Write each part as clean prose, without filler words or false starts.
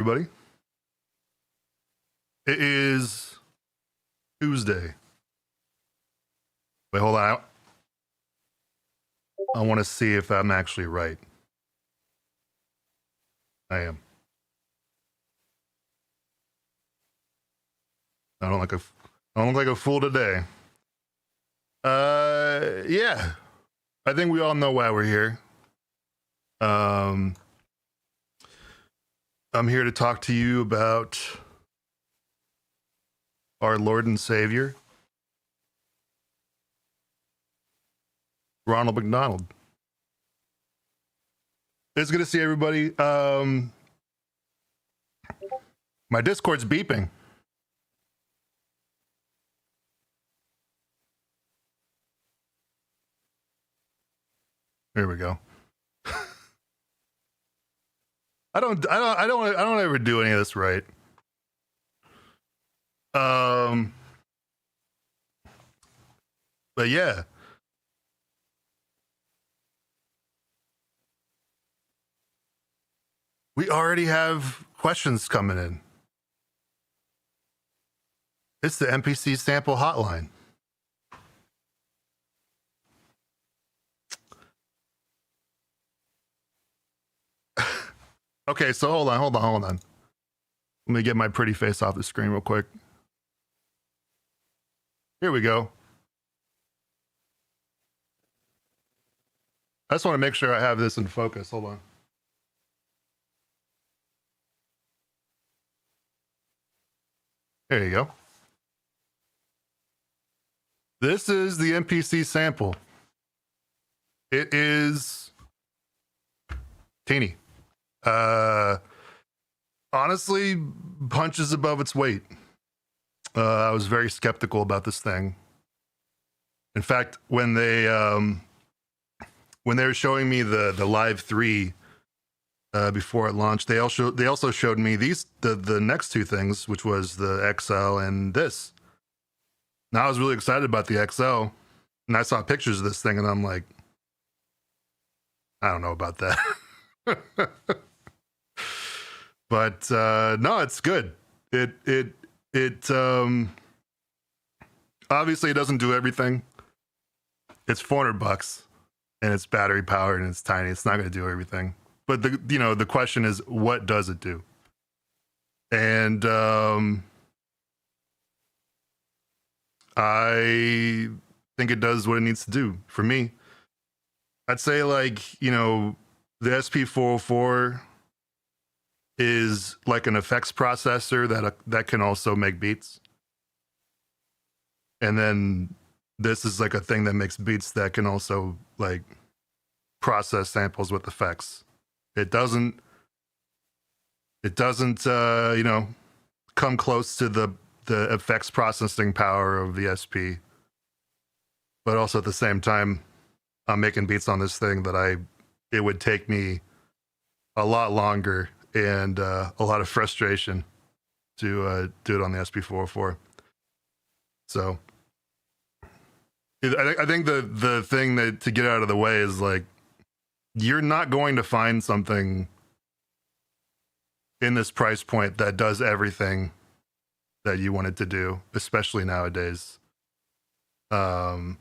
Everybody, it is Tuesday. Wait, hold on. I want to see if I'm actually right. I am. I don't look like a fool today. Yeah. I think we all know why we're here. I'm here to talk to you about our Lord and Savior, Ronald McDonald. It's good to see everybody. My Discord's beeping. There we go. I don't ever do any of this right. But yeah. We already have questions coming in. It's the MPC sample hotline. Okay, so hold on. Let me get my pretty face off the screen real quick. Here we go. I just want to make sure I have this in focus. Hold on. There you go. This is the MPC sample. It is teeny. Honestly, punches above its weight. I was very skeptical about this thing. In fact, when they were showing me the Live 3 before it launched, they also showed me the next two things, which was the XL and this. Now I was really excited about the XL, and I saw pictures of this thing, and I'm like, I don't know about that. But no, it's good. It obviously it doesn't do everything. It's $400 and it's battery powered and it's tiny. It's not going to do everything. But the question is, what does it do? And I think it does what it needs to do for me. I'd say the SP404 is like an effects processor that can also make beats. And then this is like a thing that makes beats that can also like process samples with effects. It doesn't come close to the effects processing power of the SP. But also at the same time, I'm making beats on this thing that it would take me a lot longer and a lot of frustration to do it on the SP404. So I think the thing that to get out of the way is like, you're not going to find something in this price point that does everything that you want it to do, especially nowadays. It's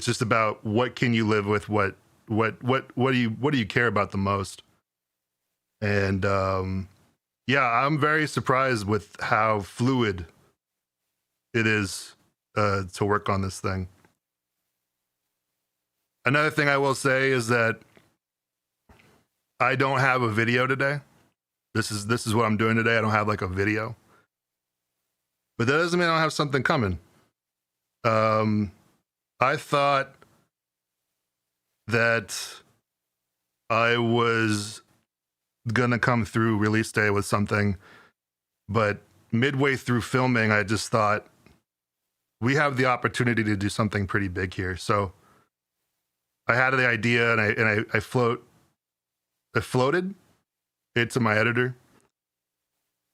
just about what can you live with, what do you care about the most? And yeah, I'm very surprised with how fluid it is to work on this thing. Another thing I will say is that I don't have a video today. This is what I'm doing today. I don't have like a video, but that doesn't mean I don't have something coming. I thought that I was gonna come through release day with something, but midway through filming, I just thought we have the opportunity to do something pretty big here. So I had the idea, and I floated it to my editor.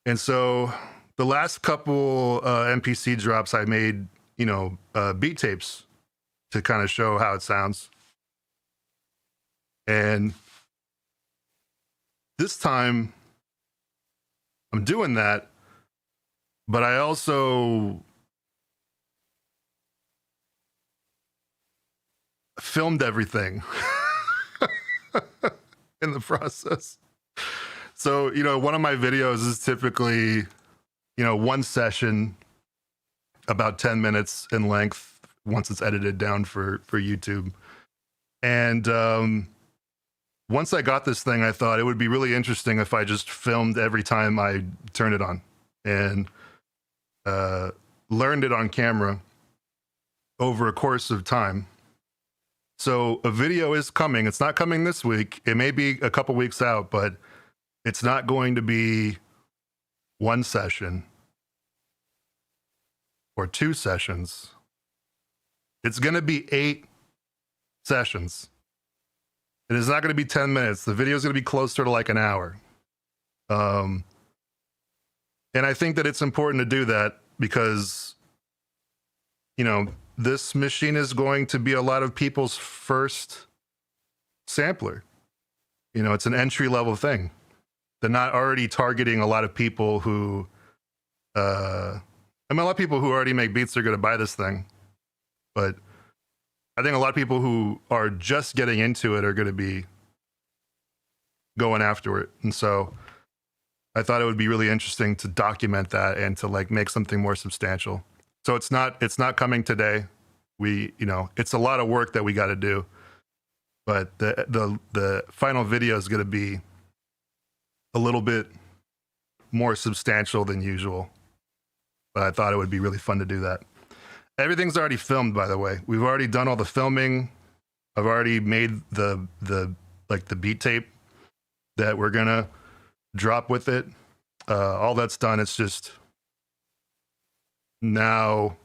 And so the last couple MPC drops, I made beat tapes to kind of show how it sounds. And this time I'm doing that, but I also filmed everything in the process. So, one of my videos is typically, one session, about 10 minutes in length once it's edited down for YouTube. And once I got this thing, I thought it would be really interesting if I just filmed every time I turned it on and learned it on camera over a course of time. So a video is coming. It's not coming this week. It may be a couple weeks out, but it's not going to be one session or 2 sessions. It's going to be 8 sessions. It is not going to be 10 minutes. The video is going to be closer to like an hour. And I think that it's important to do that because, this machine is going to be a lot of people's first sampler. It's an entry-level thing. They're not already targeting a lot of people who, a lot of people who already make beats are going to buy this thing. But I think a lot of people who are just getting into it are going to be going after it. And so I thought it would be really interesting to document that and to like make something more substantial. So it's not coming today. It's a lot of work that we got to do, but the final video is going to be a little bit more substantial than usual. But I thought it would be really fun to do that. Everything's already filmed, by the way. We've already done all the filming. I've already made the beat tape that we're gonna drop with it. All that's done. It's just now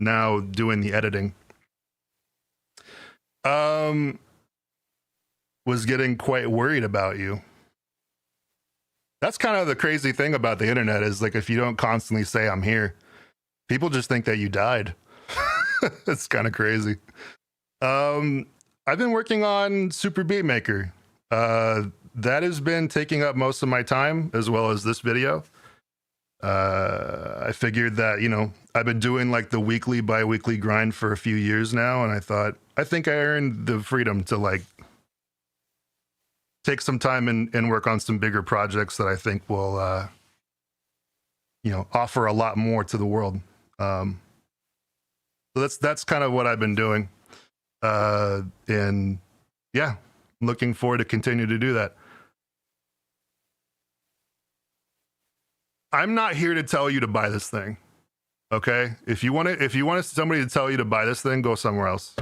doing the editing. Was getting quite worried about you. That's kind of the crazy thing about the internet is like, if you don't constantly say I'm here, people just think that you died. It's kind of crazy. I've been working on Super Beat Maker. That has been taking up most of my time as well as this video. I figured that, I've been doing like the weekly, bi-weekly grind for a few years now. And I think I earned the freedom to like take some time and work on some bigger projects that I think will, offer a lot more to the world. So that's kind of what I've been doing. And yeah, looking forward to continue to do that. I'm not here to tell you to buy this thing. Okay. If you want somebody to tell you to buy this thing, go somewhere else.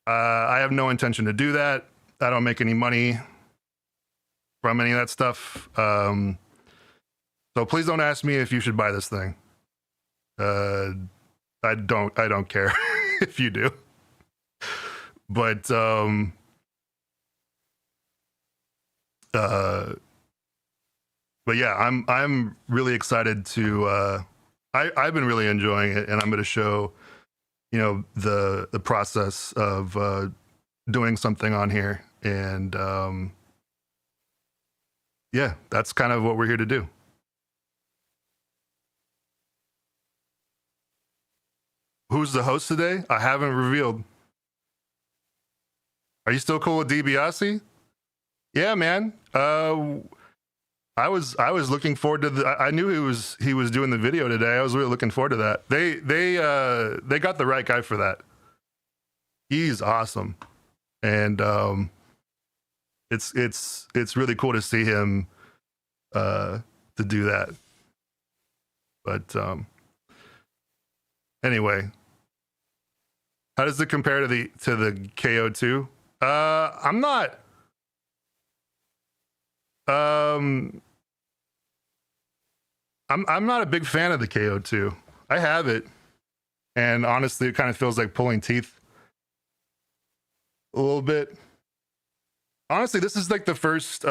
I have no intention to do that. I don't make any money from any of that stuff. So please don't ask me if you should buy this thing. I don't care if you do. But yeah, I'm really excited to I've been really enjoying it, and I'm going to show the process of doing something on here, and yeah, that's kind of what we're here to do. Who's the host today? I haven't revealed. Are you still cool with DiBiase? Yeah, man. I was looking forward to I knew he was doing the video today. I was really looking forward to that. They got the right guy for that. He's awesome. And it's really cool to see him to do that. But anyway, how does it compare to the KO2? I'm not I'm not a big fan of the KO2. I have it, and honestly, it kind of feels like pulling teeth a little bit. Honestly, this is like the first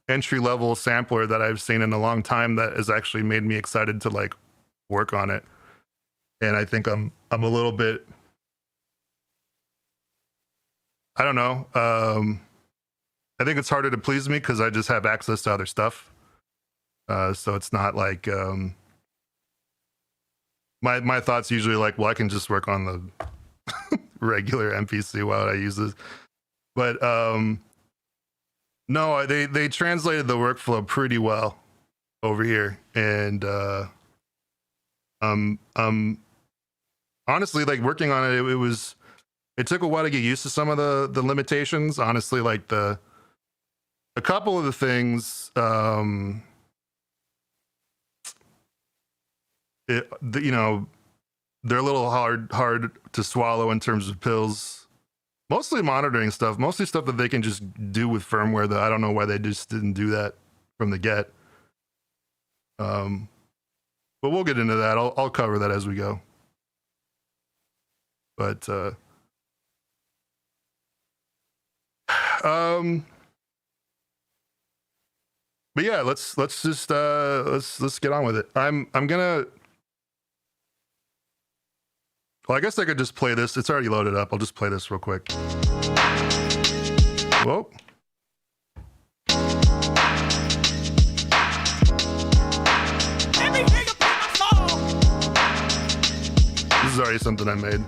entry level sampler that I've seen in a long time that has actually made me excited to like work on it. And I think I'm a little bit, I don't know. I think it's harder to please me because I just have access to other stuff. So it's not like my thoughts usually like, well, I can just work on the regular MPC while I use this. But no, they translated the workflow pretty well over here, and honestly, like working on it, it took a while to get used to some of the limitations. Honestly, like a couple of the things, you know, they're a little hard to swallow in terms of pills. Mostly monitoring stuff, mostly stuff that they can just do with firmware. That I don't know why they just didn't do that from the get. But we'll get into that. I'll cover that as we go. But but yeah, let's just let's get on with it. I'm gonna. Well, I guess I could just play this. It's already loaded up. I'll just play this real quick. Whoa. This is already something I made.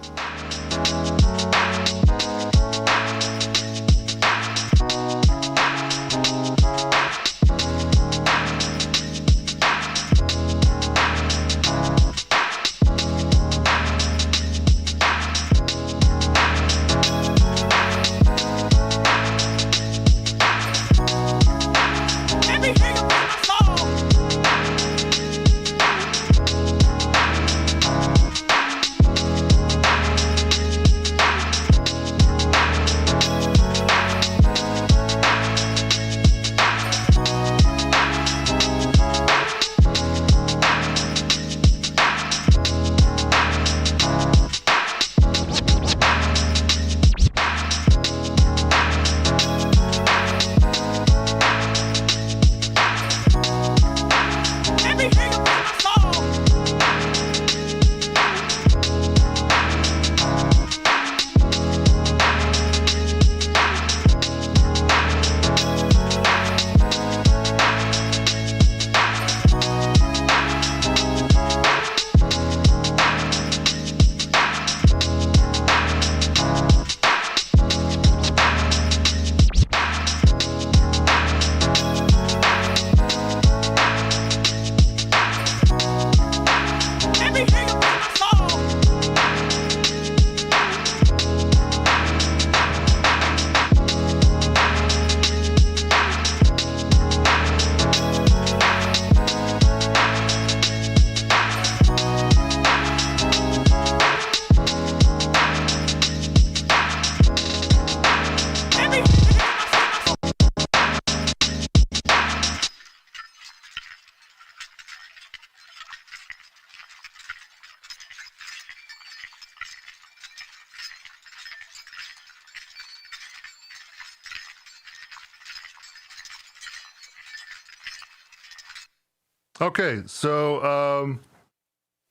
Okay, so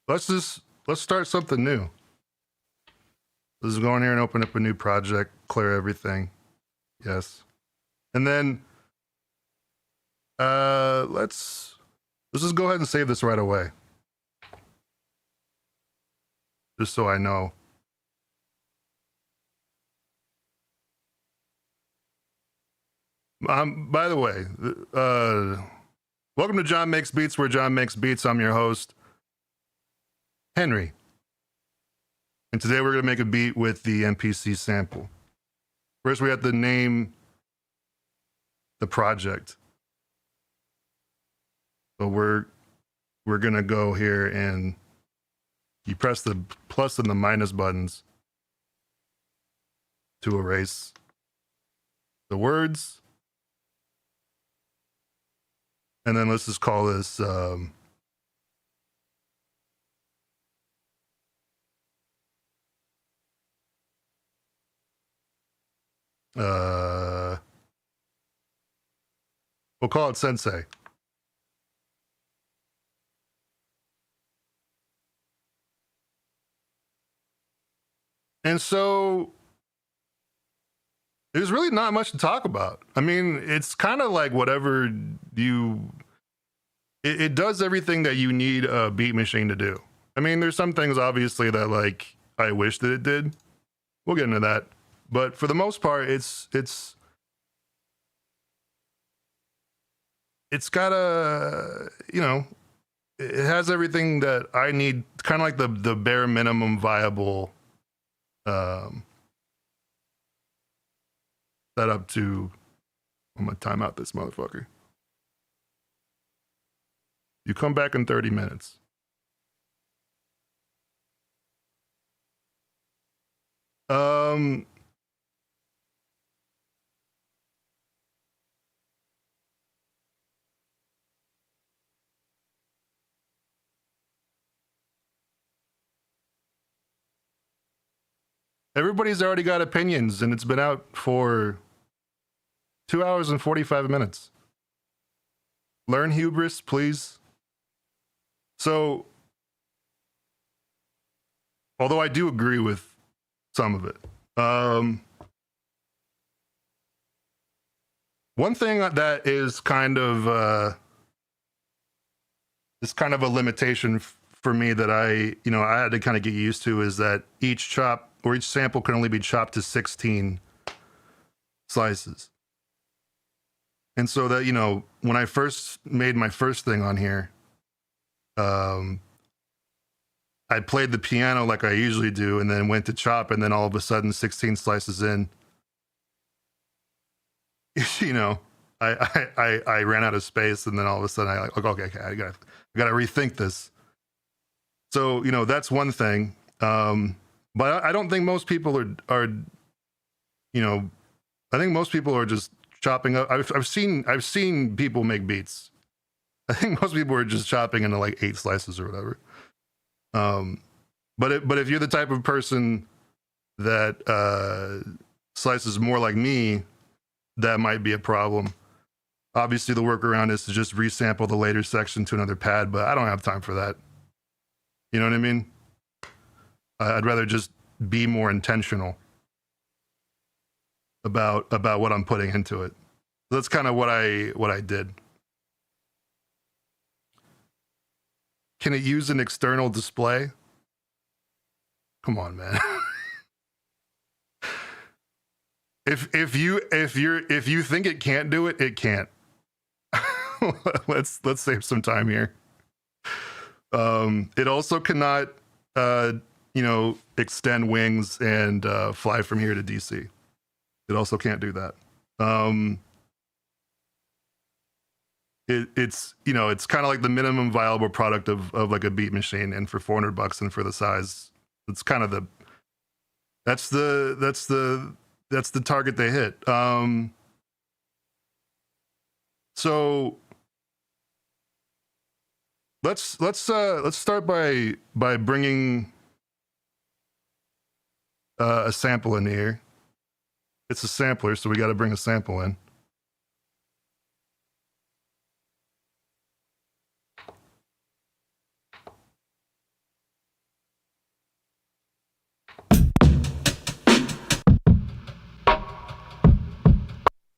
let's start something new. Let's go in here and open up a new project, clear everything. Yes. And then let's just go ahead and save this right away. Just so I know. By the way, welcome to John Makes Beats, where John makes beats. I'm your host, Henry. And today we're going to make a beat with the MPC sample. First, we have to name the project. So we're going to go here and you press the plus and the minus buttons to erase the words. And then let's just call this we'll call it Sensei. And so there's really not much to talk about. I mean, it's kind of like whatever you. It does everything that you need a beat machine to do. I mean, there's some things obviously that like I wish that it did. We'll get into that, but for the most part, it's got a, you know, it has everything that I need, kind of like the bare minimum viable setup to. I'm gonna time out this motherfucker. You come back in 30 minutes. Everybody's already got opinions, and it's been out for 2 hours and 45 minutes. Learn hubris, please. So, although I do agree with some of it, one thing that is kind of a limitation for me that I had to kind of get used to is that each chop or each sample can only be chopped to 16 slices. And so that, when I first made my first thing on here, I played the piano like I usually do and then went to chop, and then all of a sudden 16 slices in, I ran out of space, and then all of a sudden I like, okay, I gotta rethink this. So, that's one thing. But I don't think most people are I think most people are just chopping up. I've seen people make beats. I think most people are just chopping into like 8 slices or whatever. But if you're the type of person that slices more like me, that might be a problem. Obviously, the workaround is to just resample the later section to another pad, but I don't have time for that. You know what I mean? I'd rather just be more intentional about what I'm putting into it. That's kind of what I did. Can it use an external display? Come on, man. If you think it can't do it, it can't. Let's save some time here. It also cannot extend wings and fly from here to DC. It also can't do that. It's kind of like the minimum viable product of like a beat machine, and for $400 and for the size, it's kind of that's the target they hit. So let's start by bringing a sample in here. It's a sampler, so we got to bring a sample in.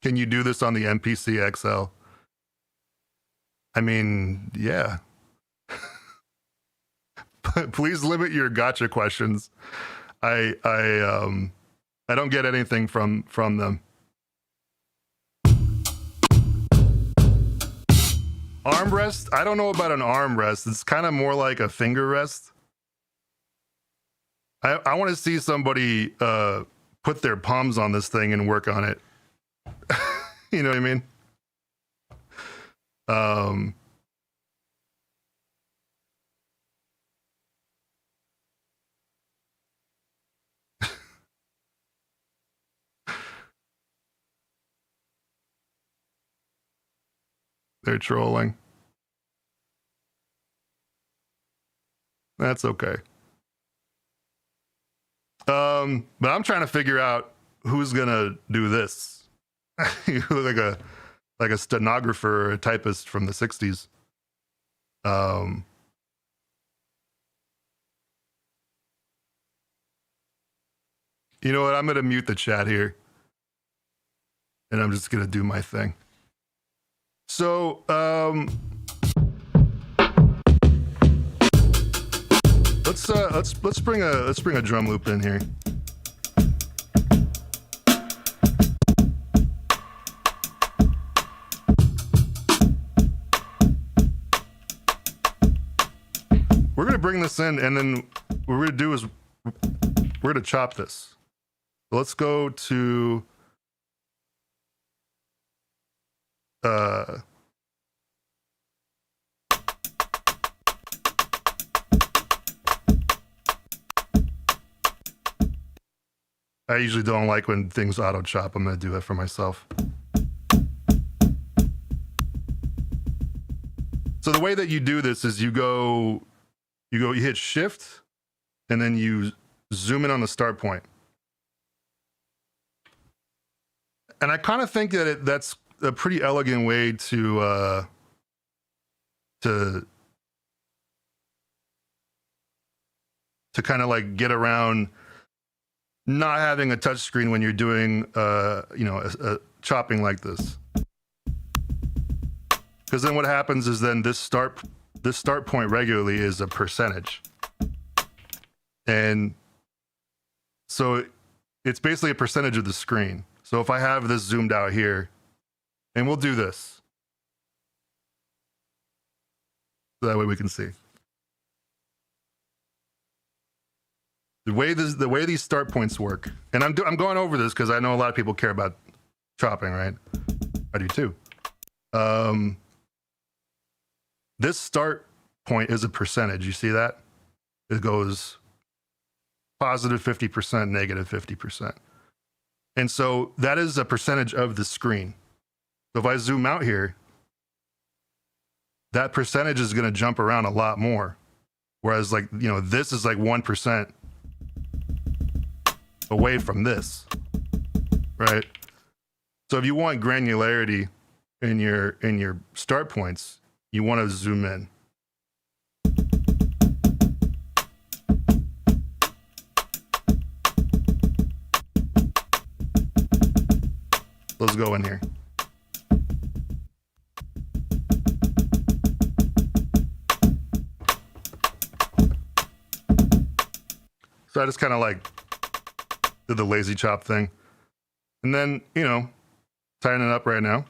Can you do this on the MPC XL? I mean, yeah. Please limit your gotcha questions. I don't get anything from them. Armrest? I don't know about an armrest. It's kind of more like a finger rest. I want to see somebody put their palms on this thing and work on it. You know what I mean? They're trolling. That's okay. But I'm trying to figure out who's gonna do this. You look like a stenographer or a typist from the 60s. You know what? I'm gonna mute the chat here. and I'm just gonna do my thing. So let's bring a drum loop in here. We're gonna bring this in, and then what we're gonna do is we're gonna chop this. So let's go to I usually don't like when things auto chop. I'm gonna do it for myself. So the way that you do this is you hit shift and then you zoom in on the start point. And I kind of think that that's a pretty elegant way to kind of like get around not having a touch screen when you're doing a chopping like this. Because then what happens is then this start point regularly is a percentage. And so it's basically a percentage of the screen. So if I have this zoomed out here, and we'll do this. So that way we can see. The way these start points work, and I'm going over this because I know a lot of people care about chopping, right? I do too. This start point is a percentage. You see that? It goes positive 50%, negative 50%. And so that is a percentage of the screen. So if I zoom out here, that percentage is going to jump around a lot more. Whereas like, this is like 1% away from this, right? So if you want granularity in your start points, you want to zoom in. Let's go in here. So I just kind of like did the lazy chop thing. And then, tying it up right now.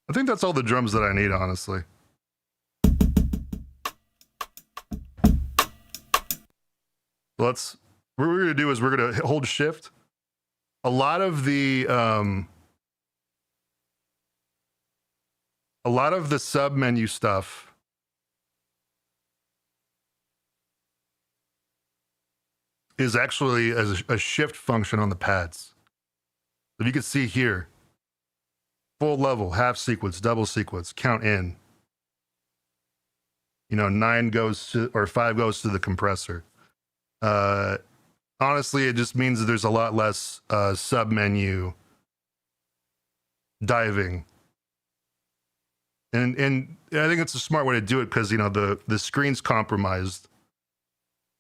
I think that's all the drums that I need, honestly. What we're going to do is we're going to hold shift. A lot of the sub menu stuff is actually a shift function on the pads. If you can see here, full level, half sequence, double sequence, count in. 9 goes to, or 5 goes to the compressor. Honestly, it just means that there's a lot less sub menu diving. And I think it's a smart way to do it because, the screen's compromised.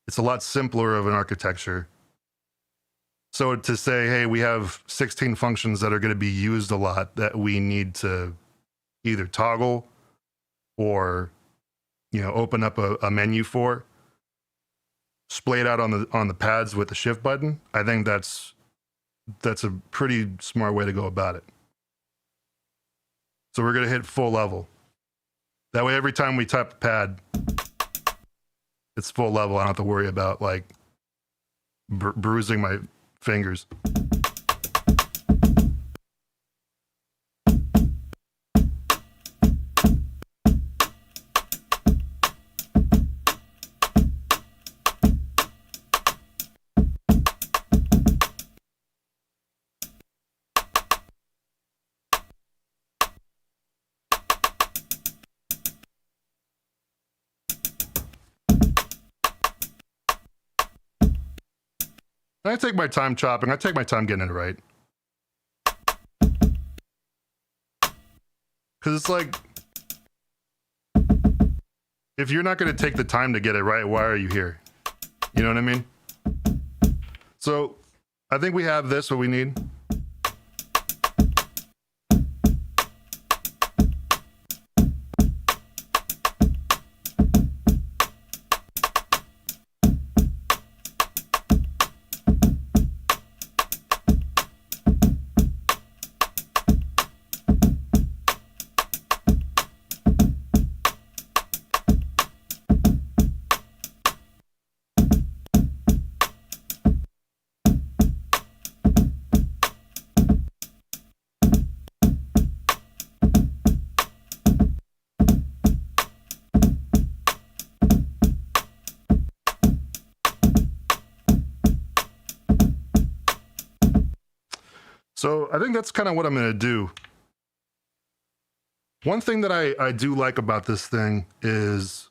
It's a lot simpler of an architecture. So to say, hey, we have 16 functions that are going to be used a lot that we need to either toggle or, open up a menu for, splayed out on the pads with the shift button. I think that's a pretty smart way to go about it. So we're going to hit full level. That way, every time we type a pad, it's full level. I don't have to worry about like bruising my fingers. I take my time chopping. I take my time getting it right. Because it's like, if you're not going to take the time to get it right, why are you here? You know what I mean? So I think we have this, what we need. So I think that's kind of what I'm going to do. One thing that I do like about this thing is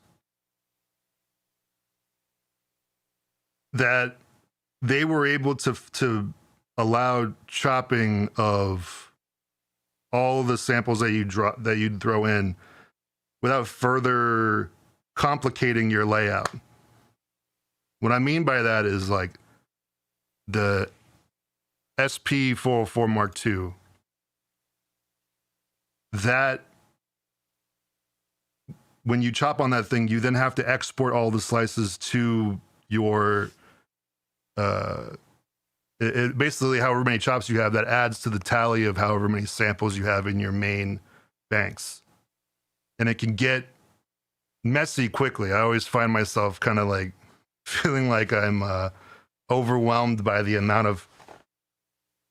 that they were able to allow chopping of all the samples that you'd throw in without further complicating your layout. What I mean by that is like the SP404 Mark II, that when you chop on that thing, you then have to export all the slices to your basically however many chops you have, that adds to the tally of however many samples you have in your main banks. And it can get messy quickly. I always find myself kind of like feeling like I'm overwhelmed by the amount of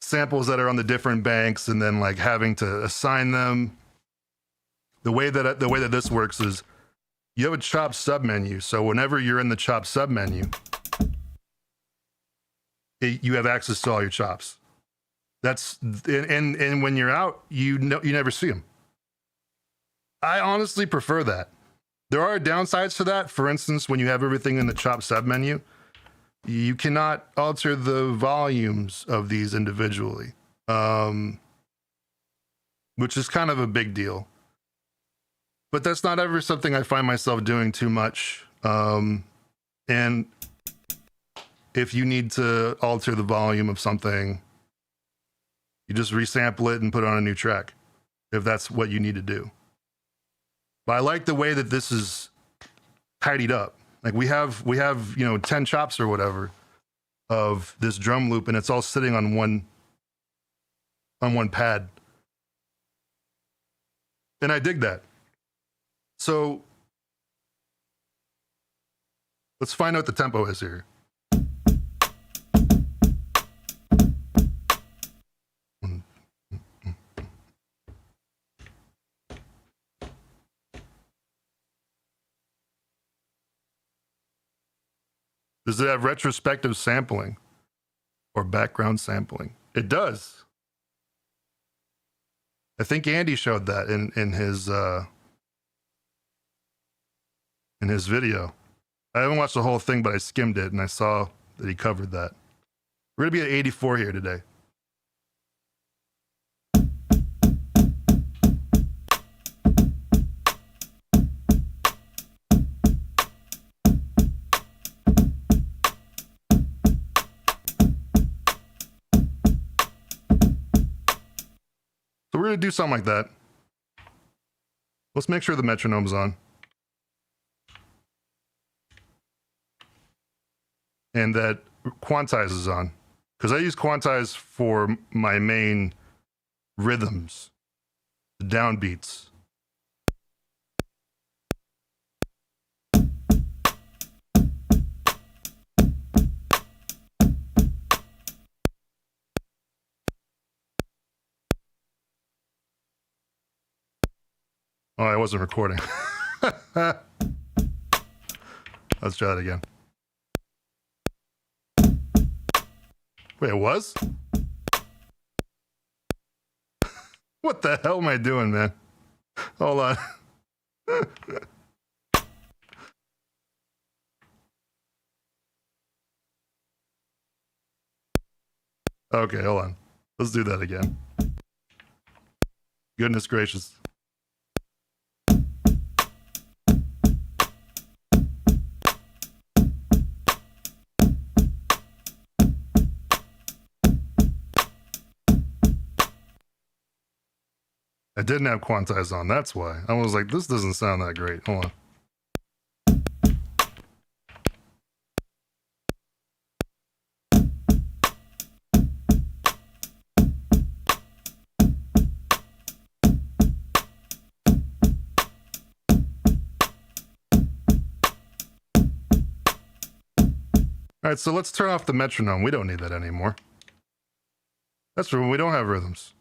samples that are on the different banks, and then like having to assign them. The way that this works is you have a chop submenu. So whenever you're in the chop submenu, you have access to all your chops. That's and when you're out, you never see them. I honestly prefer that. There are downsides to that. For instance, when you have everything in the chop submenu, you cannot alter the volumes of these individually, which is kind of a big deal. But that's not ever something I find myself doing too much. And if you need to alter the volume of something, you just resample it and put it on a new track, if that's what you need to do. But I like the way that this is tidied up. Like we have 10 chops or whatever of this drum loop, and it's all sitting on one pad. And I dig that. So let's find out what the tempo is here. Does it have retrospective sampling or background sampling? It does. I think Andy showed that in his video. I haven't watched the whole thing, but I skimmed it and I saw that he covered that. We're gonna be at 84 here today. So we're gonna do something like that. Let's make sure the metronome's on. And that quantize is on. Because I use quantize for my main rhythms, the downbeats. Oh, I wasn't recording. Let's try that again. Wait, it was? What the hell am I doing, man? Hold on. Okay, hold on. Let's do that again. Goodness gracious. I didn't have quantize on, that's why. I was like, this doesn't sound that great. Hold on. All right, so let's turn off the metronome. We don't need that anymore. That's for when we don't have rhythms.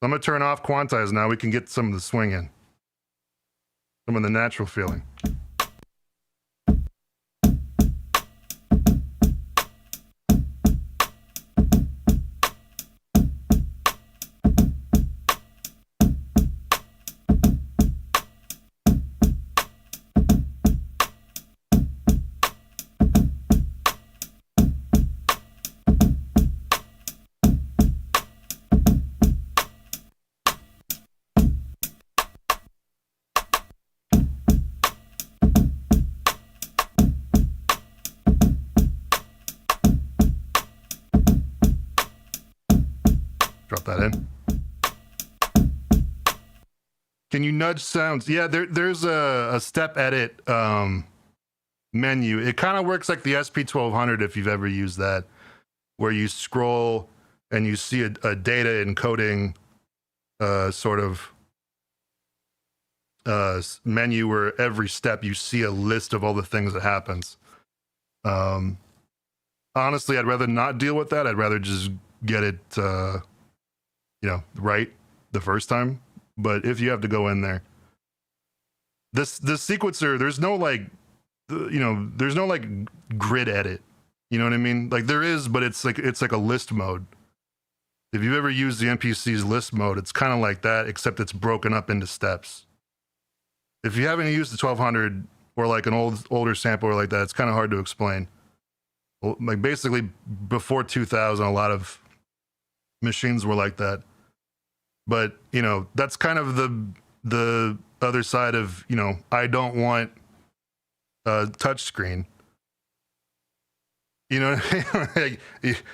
I'm going to turn off quantize now. We can get some of the swing in. Some of the natural feeling. Drop that in. Can you nudge sounds? Yeah, there's a step edit menu. It kind of works like the SP1200 if you've ever used that, where you scroll and you see a data encoding sort of menu where every step you see a list of all the things that happens. Honestly, I'd rather not deal with that. I'd rather just get it right the first time. But if you have to go in there, this sequencer, there's no like grid edit. You know what I mean? Like there is, but it's like a list mode. If you've ever used the MPC's list mode, it's kind of like that, except it's broken up into steps. If you haven't used the 1200 or like an older sampler like that, it's kind of hard to explain. Like basically before 2000, a lot of machines were like that. But, that's kind of the other side of, I don't want a touch screen. You know what I mean? Like,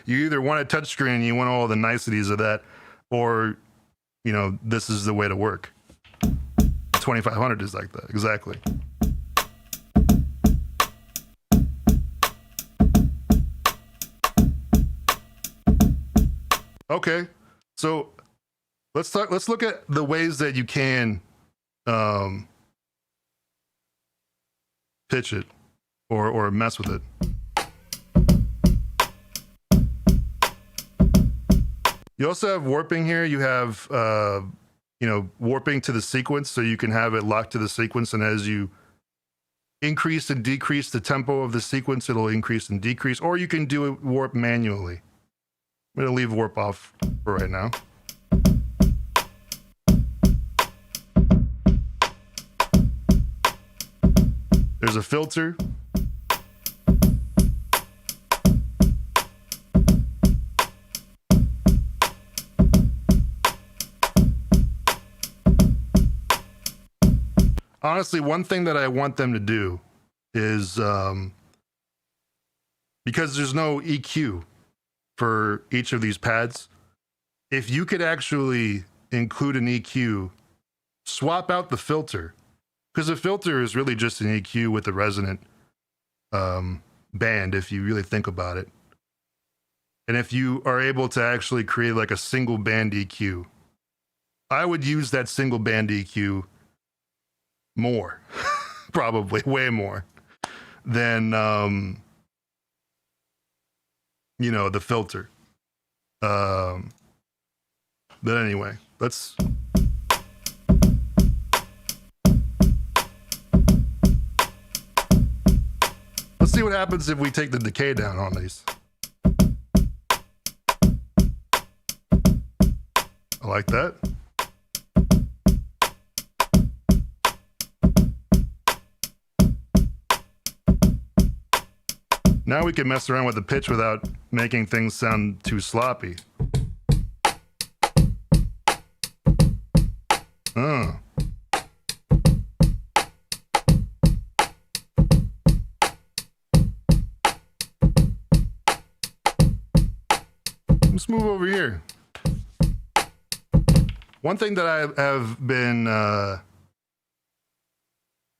you either want a touch screen and you want all the niceties of that, or, this is the way to work. 2500 is like that, exactly. Okay, so let's look at the ways that you can pitch it or mess with it. You also have warping here. You have warping to the sequence, so you can have it locked to the sequence, and as you increase and decrease the tempo of the sequence, it'll increase and decrease, or you can do it warp manually. I'm gonna leave warp off for right now. There's a filter. Honestly, one thing that I want them to do is, because there's no EQ for each of these pads, if you could actually include an EQ, swap out the filter, because the filter is really just an EQ with a resonant band, if you really think about it. And if you are able to actually create like a single band EQ, I would use that single band EQ more, probably way more than, the filter. But anyway, let's see what happens if we take the decay down on these. I like that. Now we can mess around with the pitch without making things sound too sloppy. Let's move over here. One thing that I have been,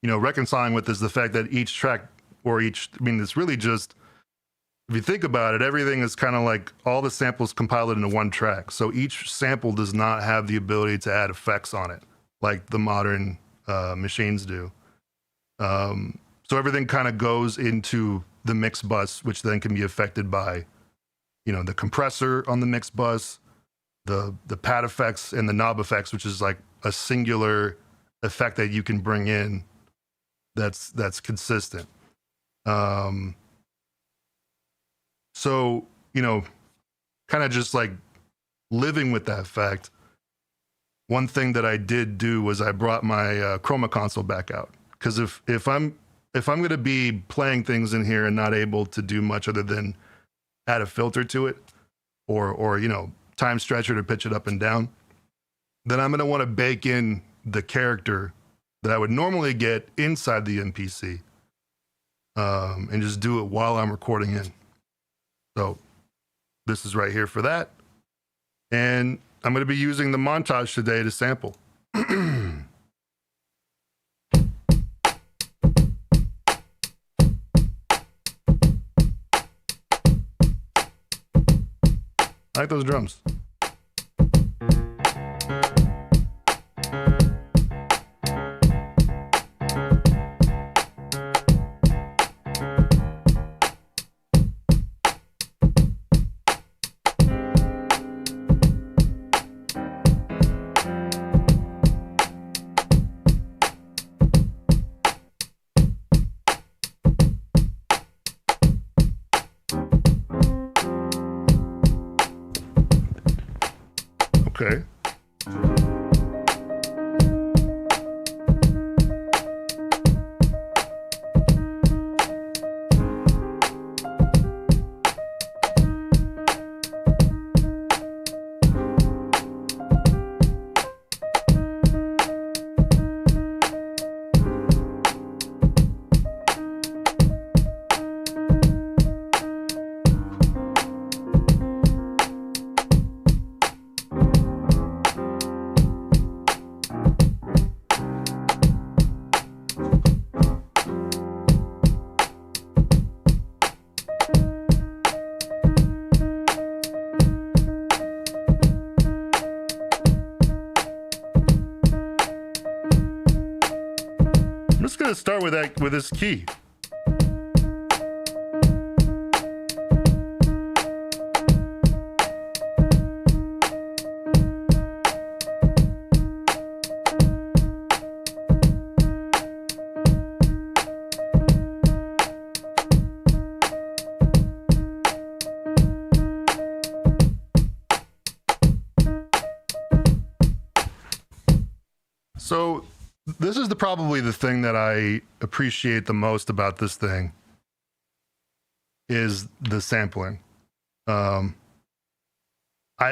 reconciling with is the fact that each track it's really just, if you think about it, everything is kind of like all the samples compiled into one track. So each sample does not have the ability to add effects on it like the modern machines do. So everything kind of goes into the mix bus, which then can be affected by, the compressor on the mix bus, the pad effects and the knob effects, which is like a singular effect that you can bring in that's consistent. So, kind of just like living with that fact, one thing that I did do was I brought my chroma console back out. Because if I'm going to be playing things in here and not able to do much other than add a filter to it or time stretcher to pitch it up and down, then I'm going to want to bake in the character that I would normally get inside the MPC and just do it while I'm recording in. So this is right here for that. And I'm going to be using the montage today to sample. I like those drums. Okay. I'm just gonna start with this key. So this is probably the thing that I appreciate the most about this thing is the sampling. I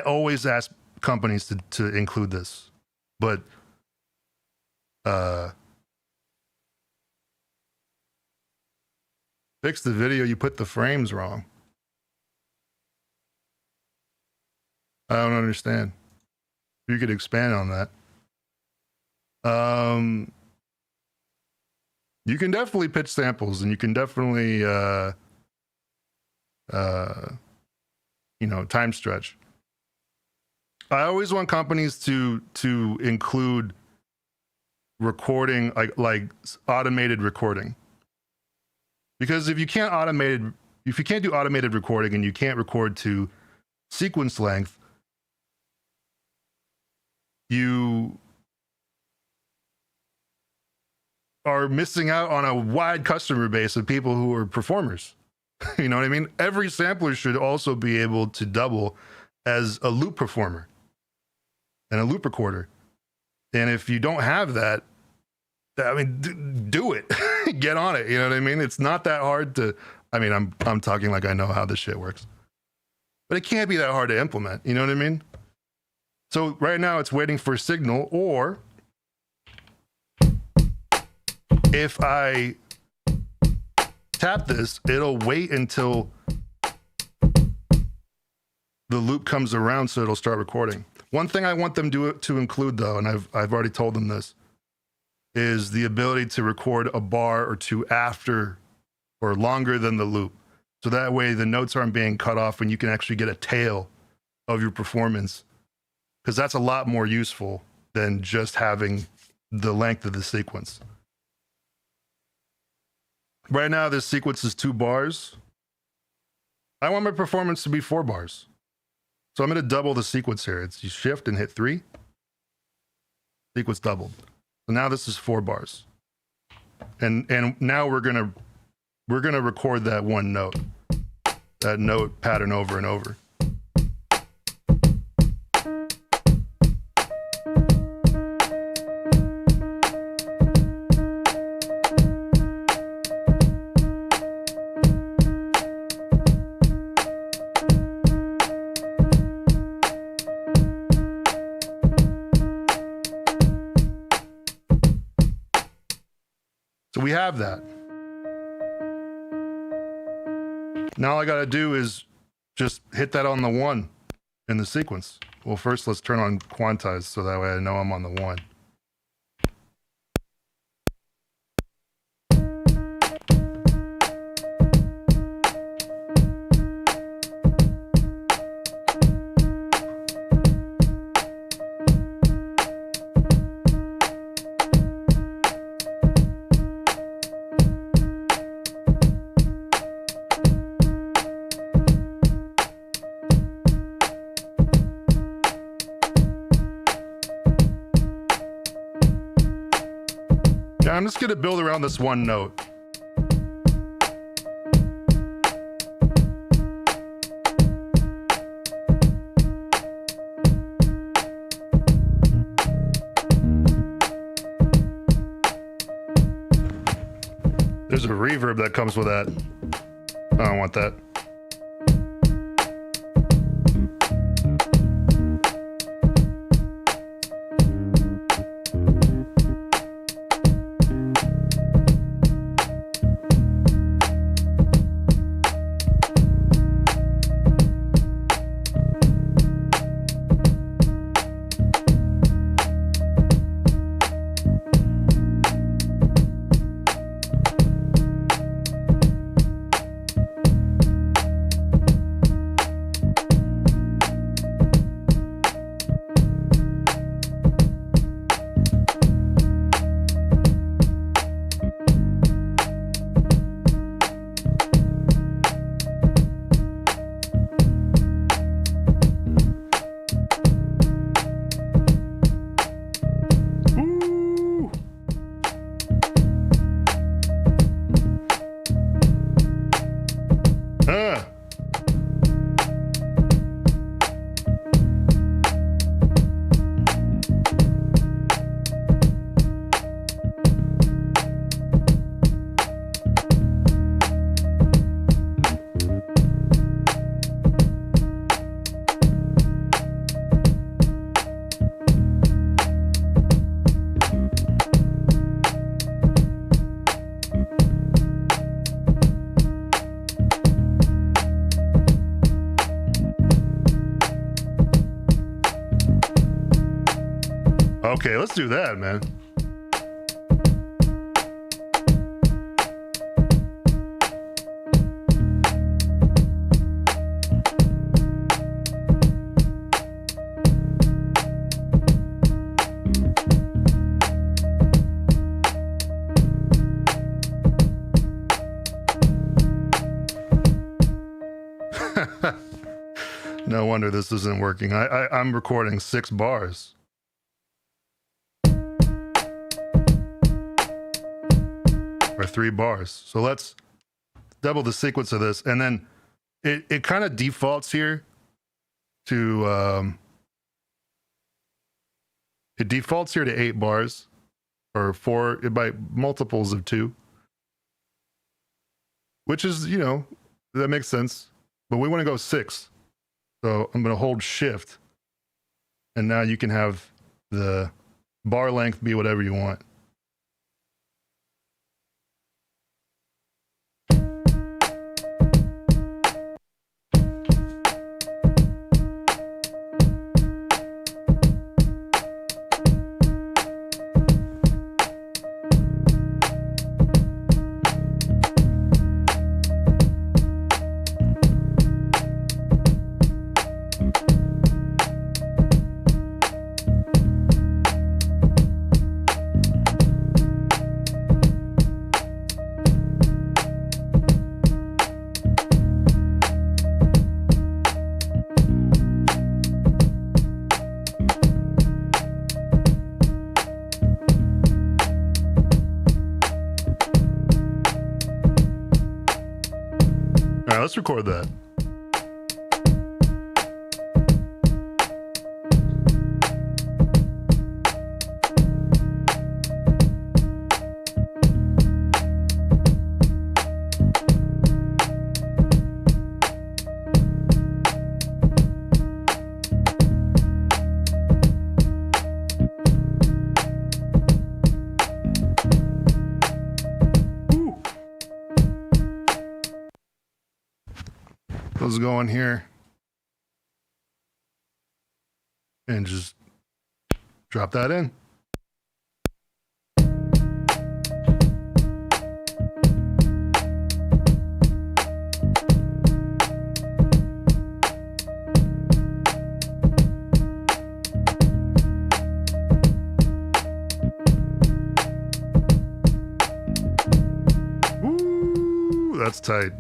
always ask companies to include this, but fix the video, you put the frames wrong. I don't understand. You could expand on that. You can definitely pitch samples, and you can definitely, time stretch. I always want companies to include recording, like automated recording, because if you can't do automated recording and you can't record to sequence length, you are missing out on a wide customer base of people who are performers. You know what I mean? Every sampler should also be able to double as a loop performer and a loop recorder. And if you don't have that, I mean, do it. Get on it. You know what I mean? It's not that hard to I mean, I'm talking like I know how this shit works. But it can't be that hard to implement, you know what I mean? So right now it's waiting for a signal, or if I tap this, it'll wait until the loop comes around so it'll start recording. One thing I want them to include though, and I've already told them this, is the ability to record a bar or two after or longer than the loop. So that way the notes aren't being cut off and you can actually get a tail of your performance, because that's a lot more useful than just having the length of the sequence. Right now, this sequence is 2 bars. I want my performance to be 4 bars. So I'm going to double the sequence here. It's you shift and hit 3. Sequence doubled. So now this is 4 bars. And now we're going to record that one note. That note pattern over and over. So we have that. Now all I gotta do is just hit that on the 1 in the sequence. Well, first let's turn on quantize so that way I know I'm on the 1. Yeah, I'm just gonna build around this one note. There's a reverb that comes with that. I don't want that. Okay, let's do that, man. No wonder this isn't working. I'm recording 6 bars. Or 3 bars. So let's double the sequence of this. And then it kind of defaults here to, it defaults here to 8 bars or 4 by multiples of 2. which is, you know, that makes sense. But we want to go 6. So I'm going to hold shift. And now you can have the bar length be whatever you want. All right, let's record that. Let's go in here and just drop that in. Ooh, that's tight.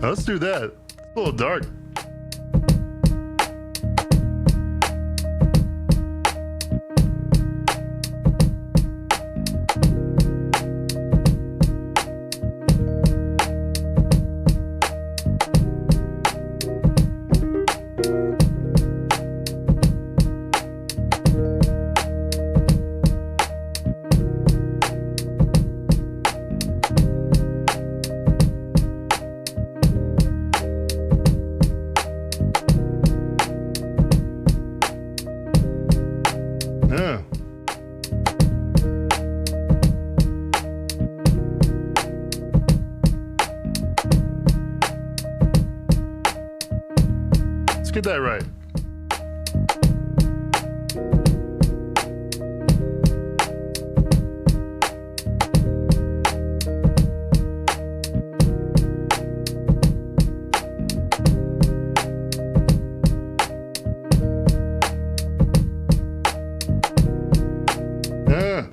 Let's do that. It's a little dark. Yeah. Let's get that right. Yeah.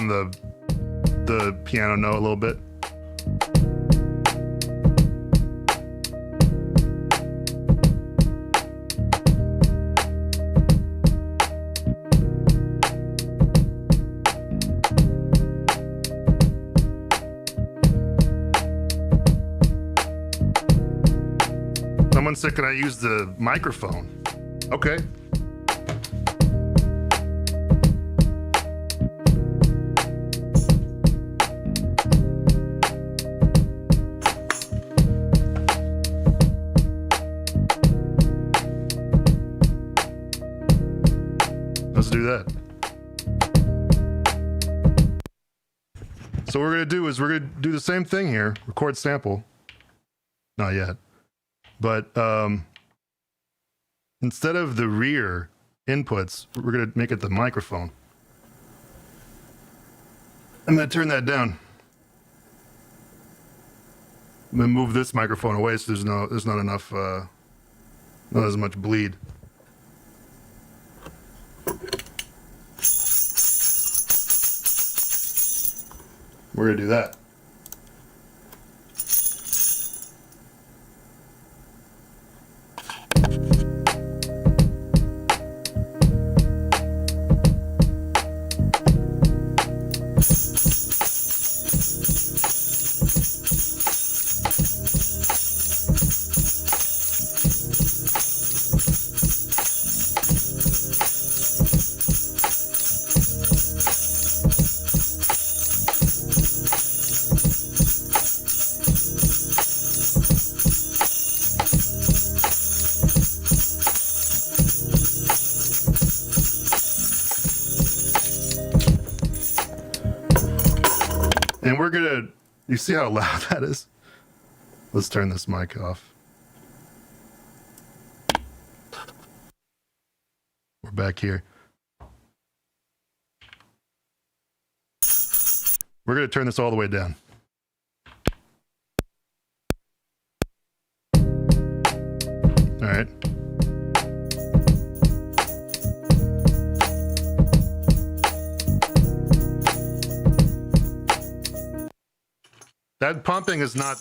down the piano note a little bit. Someone said, can I use the microphone? Okay. Let's do that. So what we're gonna do is we're gonna do the same thing here, record sample. Not yet. But instead of the rear inputs, we're going to make it the microphone. I'm going to turn that down. I'm going to move this microphone away so there's not enough, not as much bleed. We're going to do that. And we're gonna, you see how loud that is? Let's turn this mic off. We're back here. We're gonna turn this all the way down. All right. That pumping is not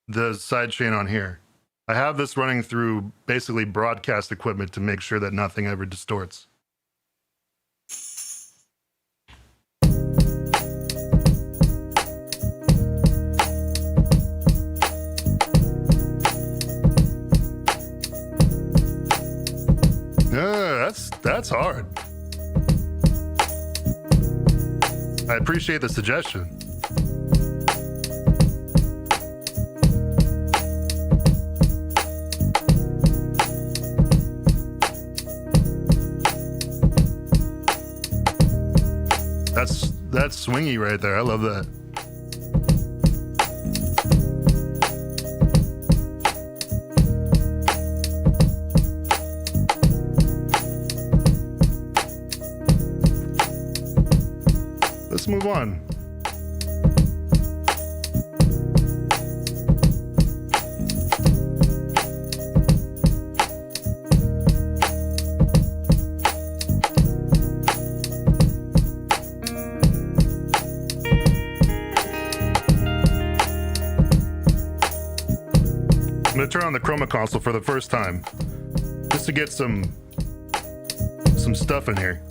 the sidechain on here. I have this running through basically broadcast equipment to make sure that nothing ever distorts. Yeah, that's hard. I appreciate the suggestion. That's swingy right there. I love that. Let's move on. I'm gonna turn on the chroma console for the first time, just to get some stuff in here.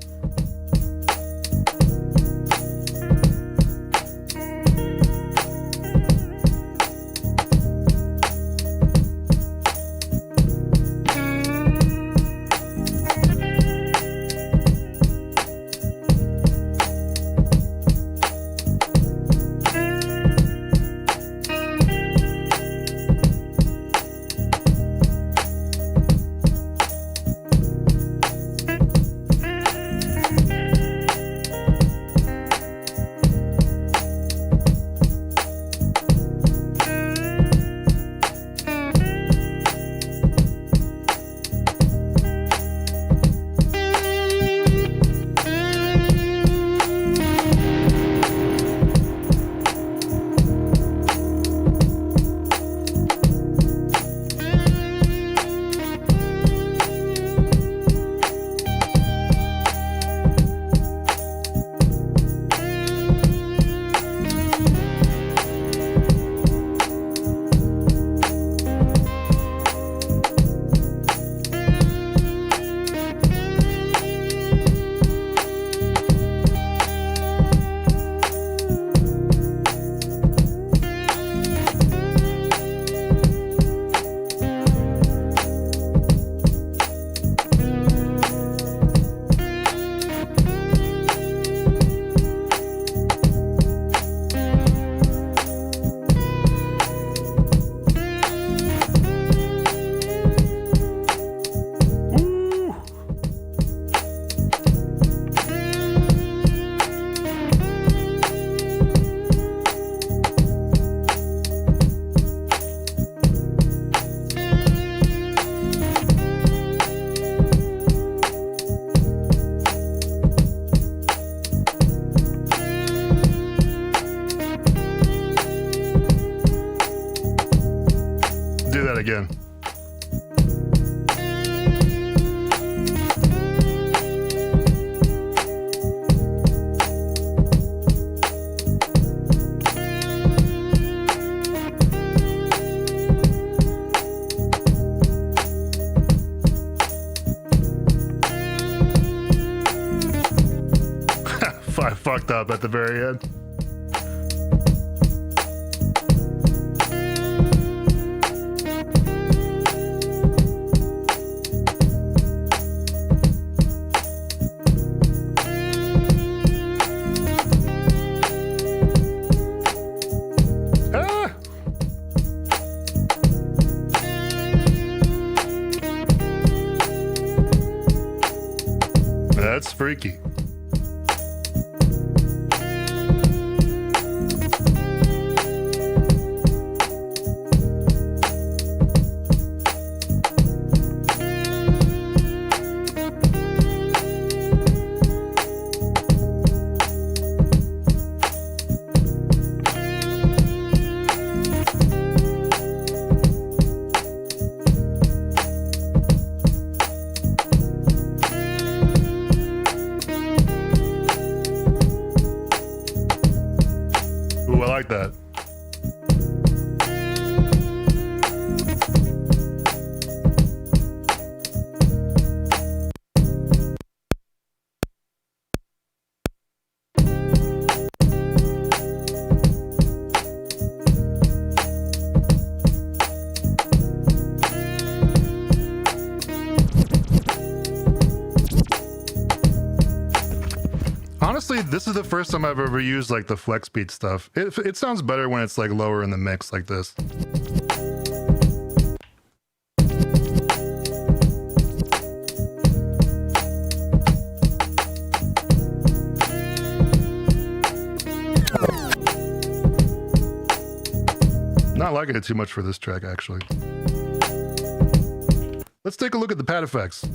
that again. I fucked up at the very end. Ah! That's freaky. Ooh, I like that. Honestly, this is the first time I've ever used like the flex beat stuff. It sounds better when it's like lower in the mix like this. Not liking it too much for this track, actually. Let's take a look at the pad effects.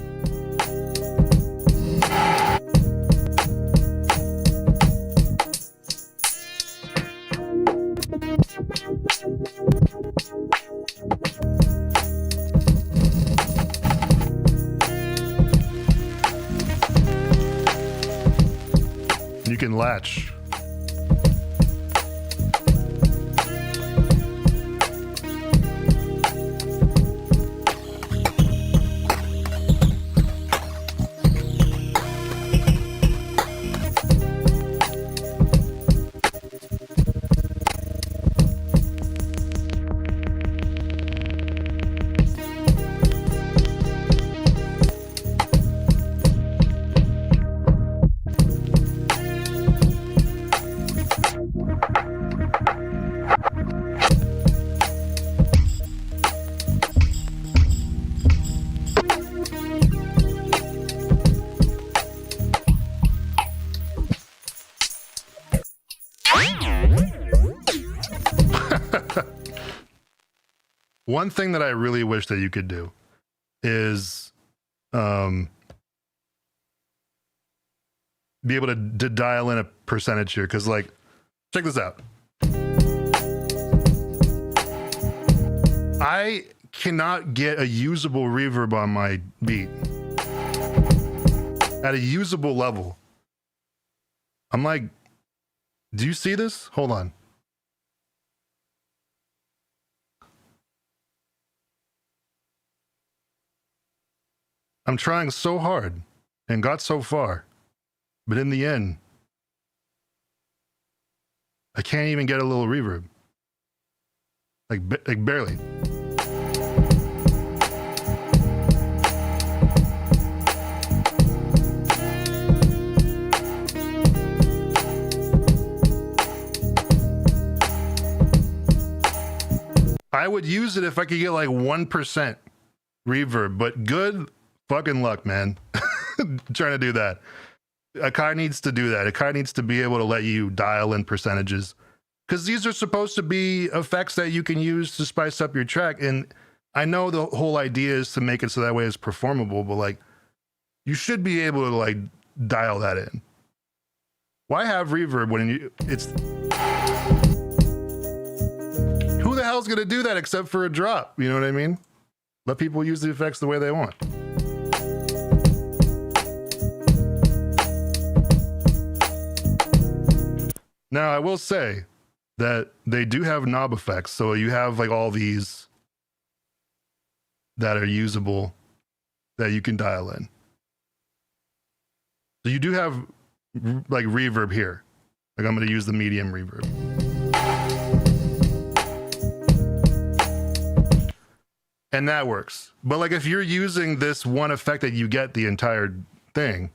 You can latch. One thing that I really wish that you could do is be able to dial in a percentage here, because like, check this out. I cannot get a usable reverb on my beat at a usable level. I'm like, do you see this? Hold on. I'm trying so hard and got so far, but in the end, I can't even get a little reverb. Like barely. I would use it if I could get like 1% reverb, but good fucking luck, man. Trying to do that. Akai needs to do that. Akai needs to be able to let you dial in percentages, because these are supposed to be effects that you can use to spice up your track. And I know the whole idea is to make it so that way it's performable, but like, you should be able to like dial that in. Why have reverb when it's... Who the hell hell's going to do that except for a drop? You know what I mean? Let people use the effects the way they want. Now, I will say that they do have knob effects. So you have like all these that are usable that you can dial in. So you do have like reverb here. Like I'm going to use the medium reverb. And that works. But like if you're using this one effect that you get the entire thing,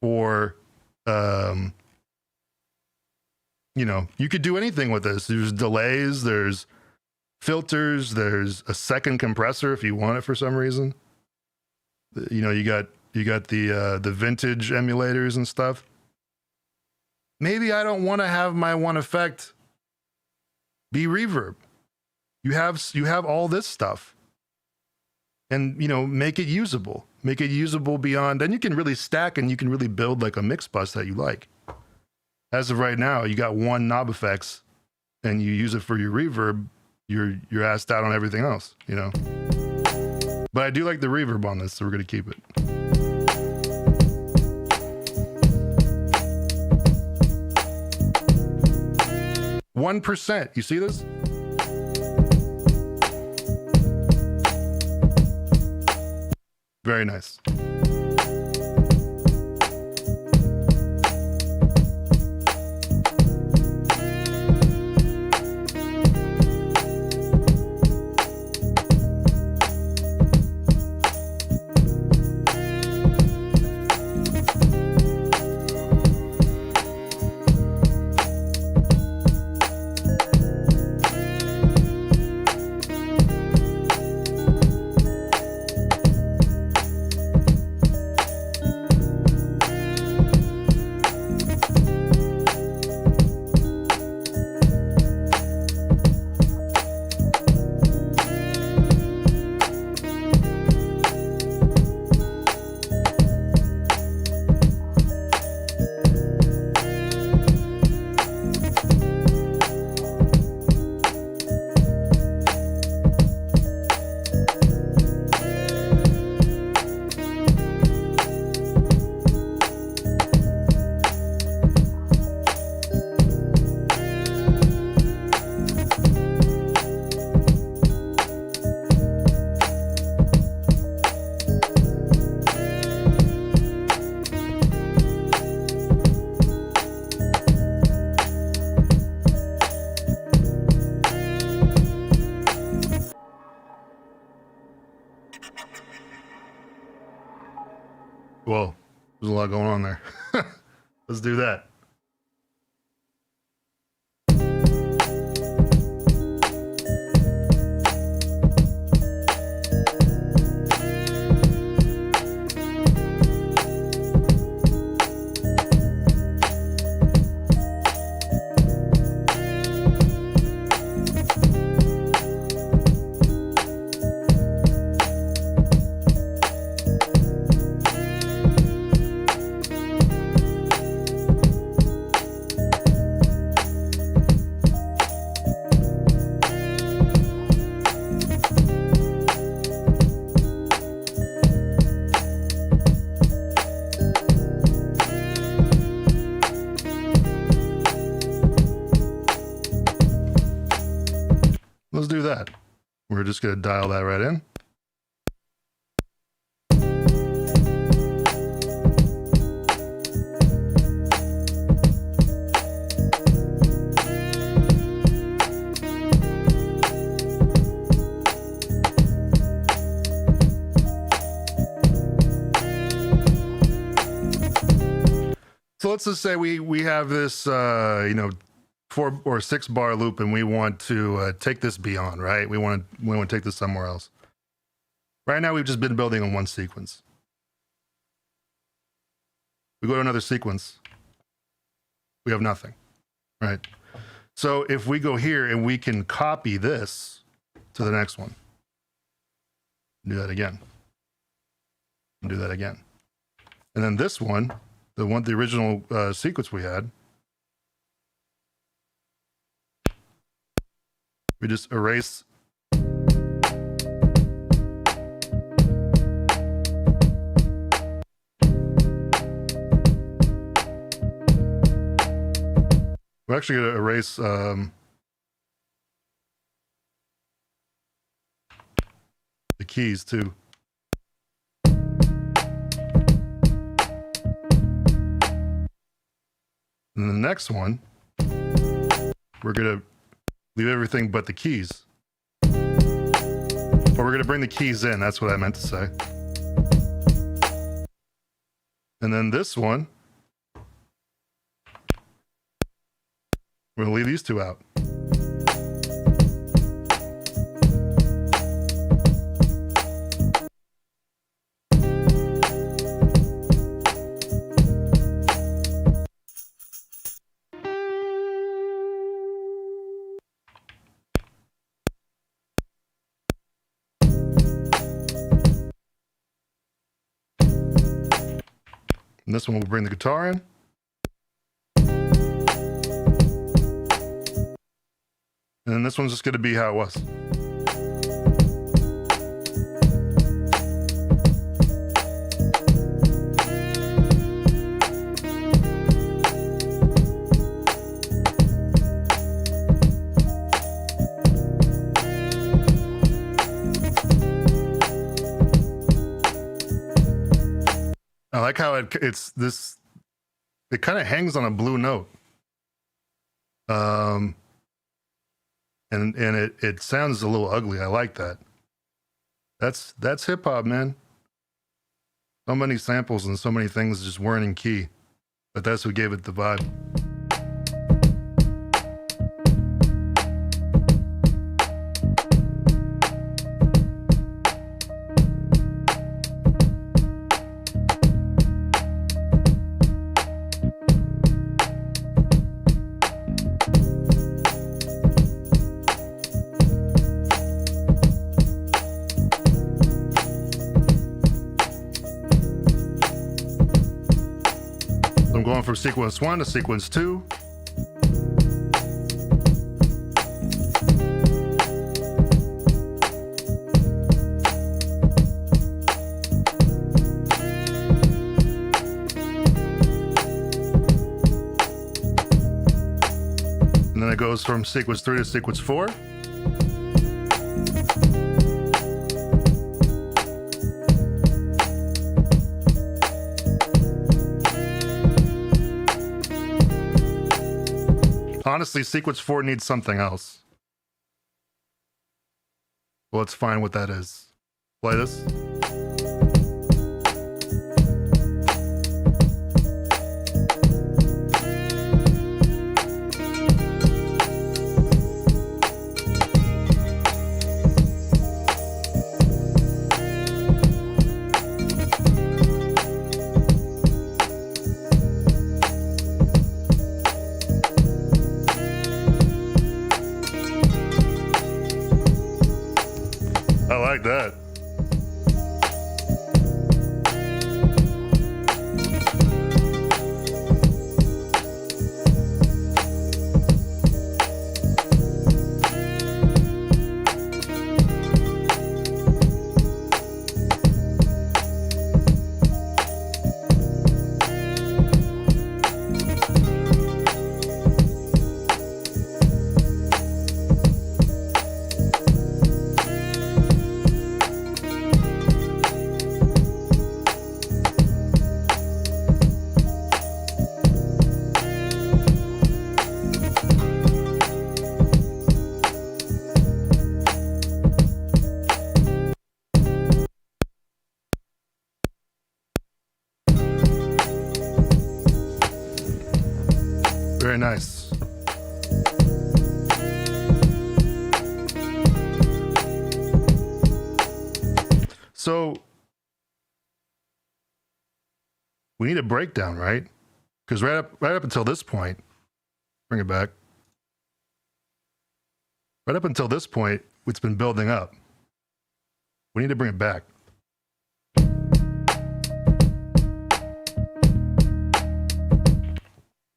or you know, you could do anything with this. There's delays, there's filters, there's a second compressor if you want it for some reason. You know, you got the vintage emulators and stuff. Maybe I don't want to have my one effect be reverb. You have all this stuff. And, you know, make it usable. Make it usable beyond, then you can really stack and you can really build like a mix bus that you like. As of right now, you got one knob effects and you use it for your reverb, you're assed out on everything else, you know. But I do like the reverb on this, so we're gonna keep it. %. You see this? Very nice. Whoa, there's a lot going on there. Let's do that. Let's do that. We're just going to dial that right in. So let's just say we have this, you know, 4 or 6 bar loop, and we want to take this beyond, right? We want to take this somewhere else. Right now, we've just been building on one sequence. We go to another sequence. We have nothing, right? So if we go here and we can copy this to the next one, do that again, and do that again, and then this one, the original sequence we had. We just erase. We're actually going to erase the keys too. And the next one, we're going to leave everything but the keys. Or we're going to bring the keys in. That's what I meant to say. And then this one, we're going to leave these two out. And this one will bring the guitar in. And then this one's just going to be how it was. I like how it kind of hangs on a blue note. And it sounds a little ugly. I like that. That's hip hop, man. So many samples and so many things just weren't in key, but that's what gave it the vibe. I'm going from sequence 1 to sequence 2. And then it goes from sequence 3 to sequence 4. Honestly, sequence 4 needs something else. Well, let's find what that is. Play this. I like that. Very nice. So we need a breakdown, right? Because right up until this point, bring it back. Right up until this point, it's been building up. We need to bring it back.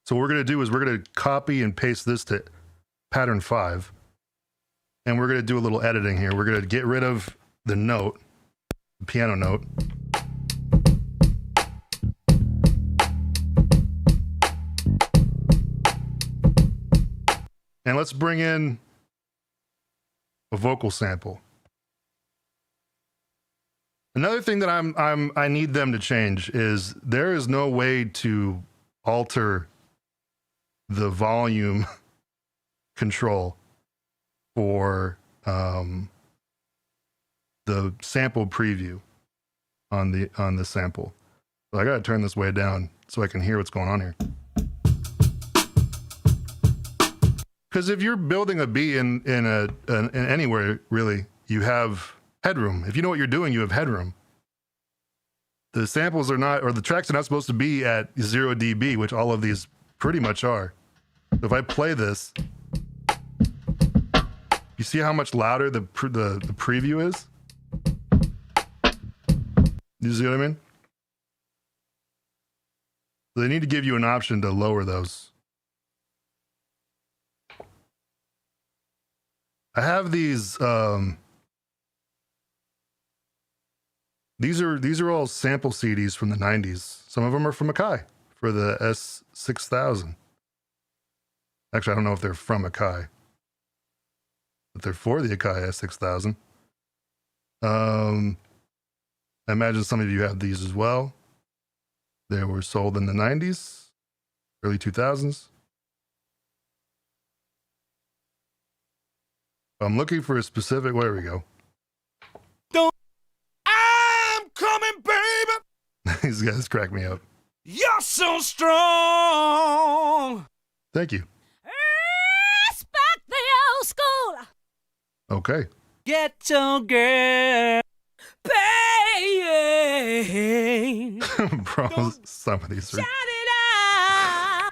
So what we're going to do is we're going to copy and paste this to pattern 5. And we're going to do a little editing here. We're going to get rid of the note, the piano note. And let's bring in a vocal sample. Another thing that I need them to change is there is no way to alter the volume control for the sample preview on the sample. So I gotta turn this way down so I can hear what's going on here. Because if you're building a beat in anywhere really, you have headroom. If you know what you're doing, you have headroom. The samples are not, or the tracks are not supposed to be at 0 dB, which all of these pretty much are. So if I play this, you see how much louder the preview is? You see what I mean? So they need to give you an option to lower those. I have these. These are all sample CDs from the 90s. Some of them are from Akai for the S6000. Actually, I don't know if they're from Akai, but they're for the Akai S6000. I imagine some of you have these as well. They were sold in the 90s, early 2000s. I'm looking for a specific, there we go. I'm coming, baby. These guys crack me up. You're so strong. Thank you. Respect the old school. Okay. Get your girl paying. Bro, some of these Shout are, it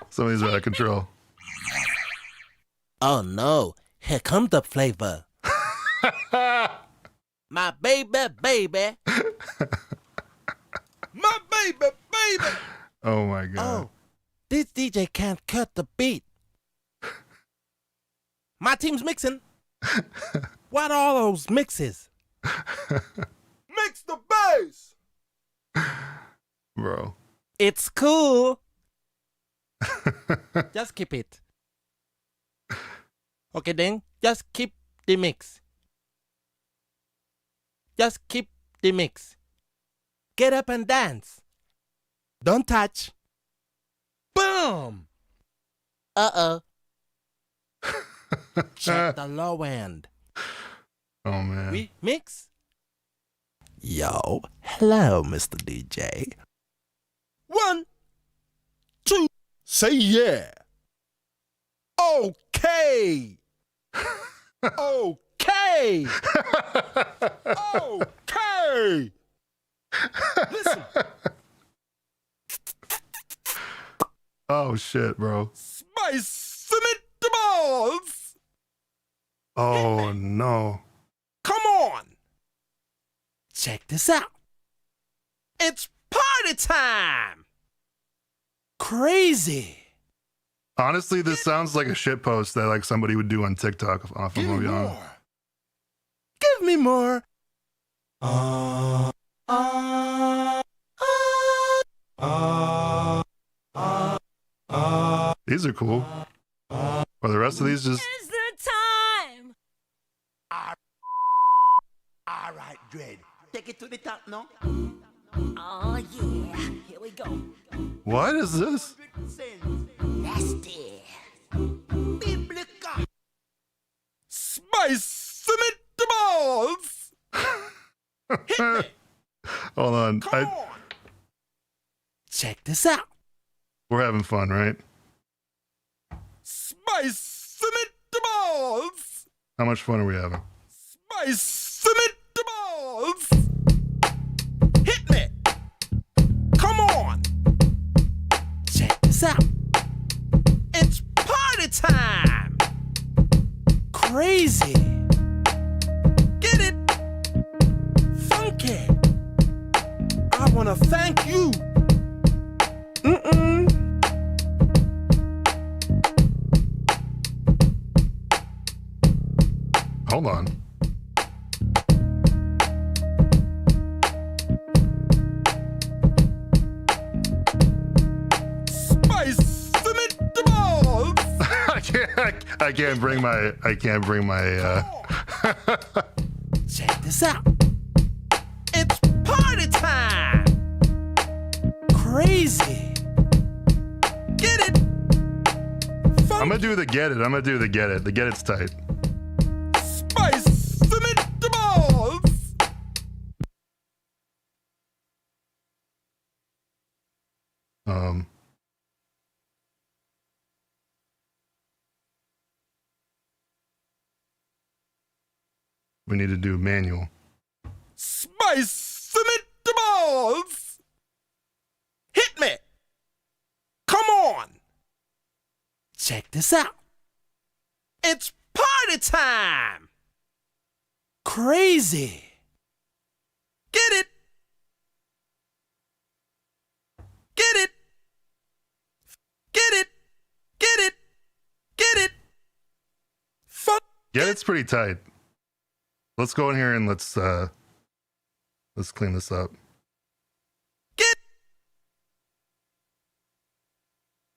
out. some of these are out of control. Oh no, here comes the flavor. My baby, baby. My baby, baby. Oh my God. Oh, this DJ can't cut the beat. My team's mixing. What are all those mixes? Mix the bass. Bro. It's cool. Just keep it. Okay then, just keep the mix. Just keep the mix. Get up and dance. Don't touch. Boom! Uh-oh. Check the low end. Oh man. We mix? Yo, hello, Mr. DJ. 1, 2, say yeah. Okay. Okay. Okay. Listen. Oh shit, bro. Spice meatballs. Oh no. Come on. Check this out. It's party time. Crazy. Honestly, this sounds like a shit post that like somebody would do on TikTok if I'm Give gonna me be honest. more. Give me more. These are cool. Are the rest of these just It's the time. All right, Dread. Take it to the top now. Oh yeah. Here we go. what is this? Nasty. Biblical. Spice meatballs. Hit me. Hold on. Come on. Check this out. We're having fun, right? Spice meatballs. How much fun are we having? Spice meatballs. Hit me. Come on. Check this out. It's party time. Crazy. Get it? Funky. I want to thank you. Mm-mm. Hold on. Spice meatballs. I can't bring my Check this out. It's party time. Crazy. Get it? I'm gonna do the get it. The get it's tight. Spice meatballs. We need to do manual. Spice meatballs. Hit me. Come on. Check this out. It's party time. Crazy. Get it? Get it? Get it? Get it? Get it? Fuck. Get it's pretty tight. Let's go in here and let's clean this up. Get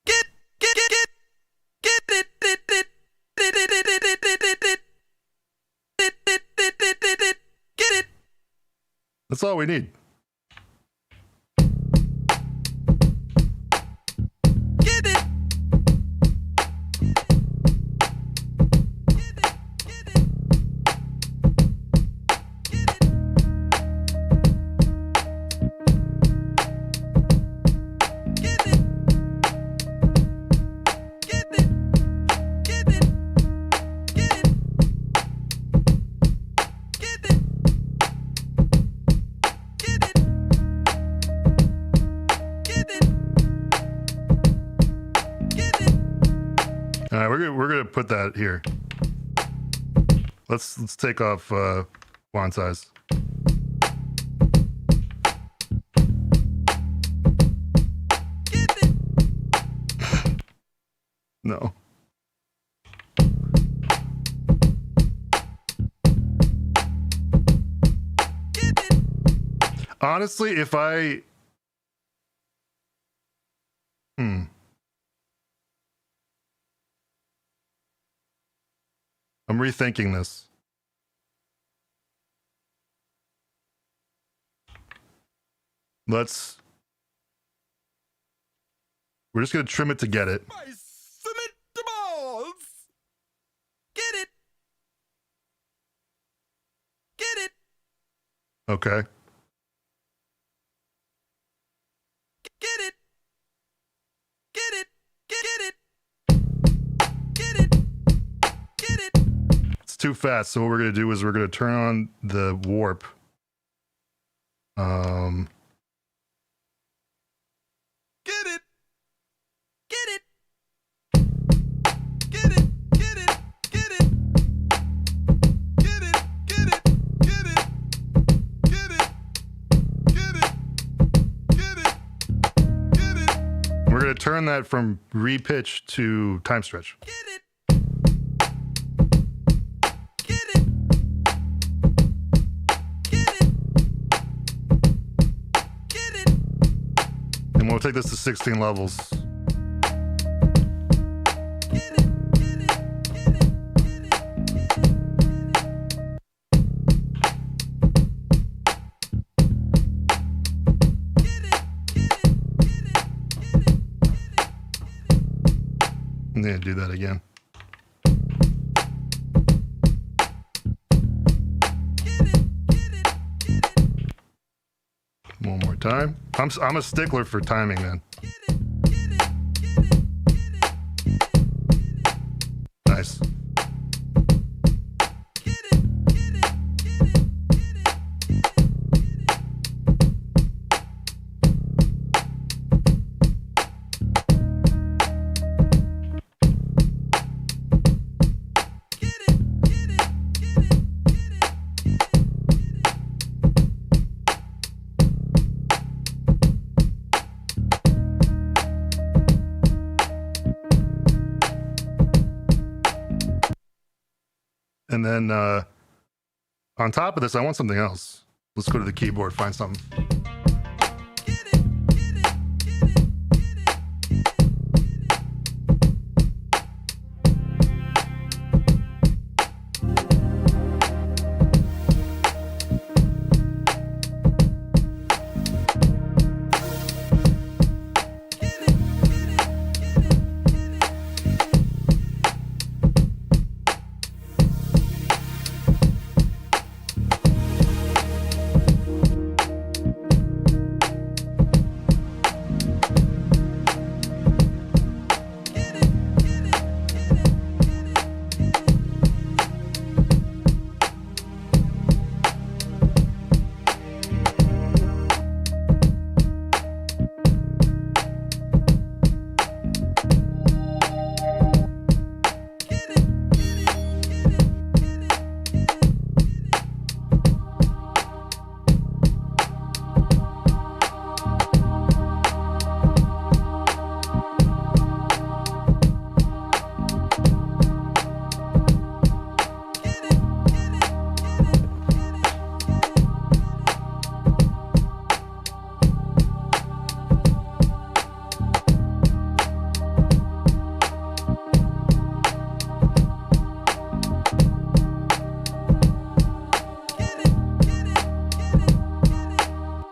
it, get it, get it. That's all we need. Get it. All right, we're gonna put that here. Let's take off font size. No. Honestly, if I I'm rethinking this. We're just gonna trim it to get it. Spice meatballs. Get it. Get it. Okay. Get it. Get it. Get it. Get it. Get it. It's too fast. So what we're gonna do is we're gonna turn on the warp. Get it. Get it. Get it. Get it. Get it. Get it. Get it. Get it. Get it. Get it. Get it. Get it. We're gonna turn that from repitch to time stretch. Get it. Get it. Get it. Get it. And we'll take this to 16 levels. Get it. Get it. Get it. Get it. I'm gonna do that again. One more time. I'm a stickler for timing, man. Nice. And then on top of this, I want something else. Let's go to the keyboard, find something.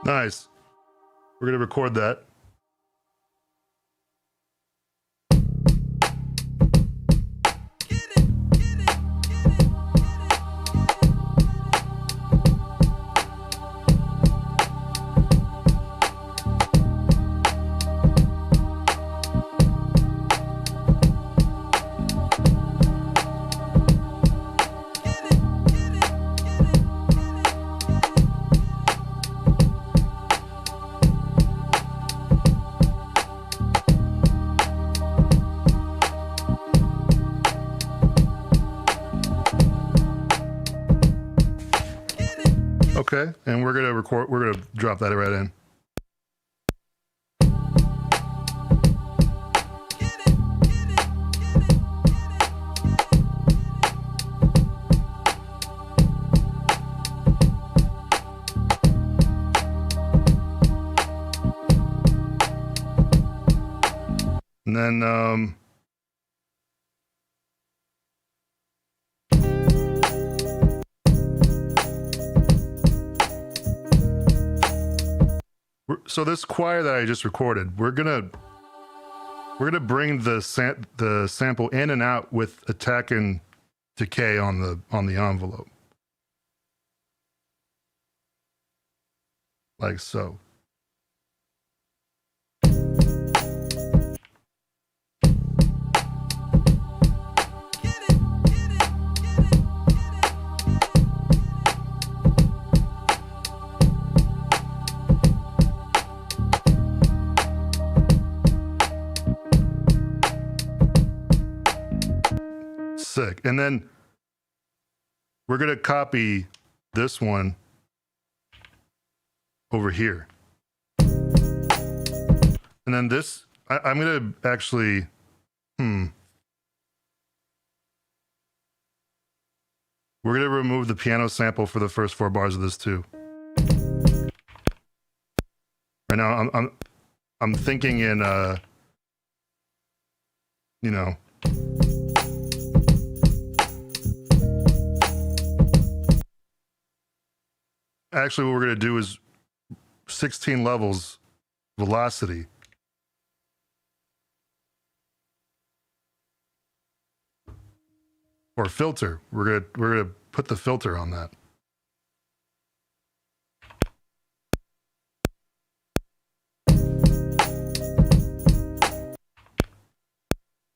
Nice. We're going to record that. Okay, and we're gonna drop that right in. And then so this choir that I just recorded, we're gonna bring the sample in and out with attack and decay on the envelope, like so. Sick. And then we're going to copy this one over here. And then this, I'm going to actually, we're going to remove the piano sample for the first 4 bars of this too. Right now, I'm thinking in, you know, actually what we're going to do is 16 levels velocity. Or filter. We're gonna put the filter on that.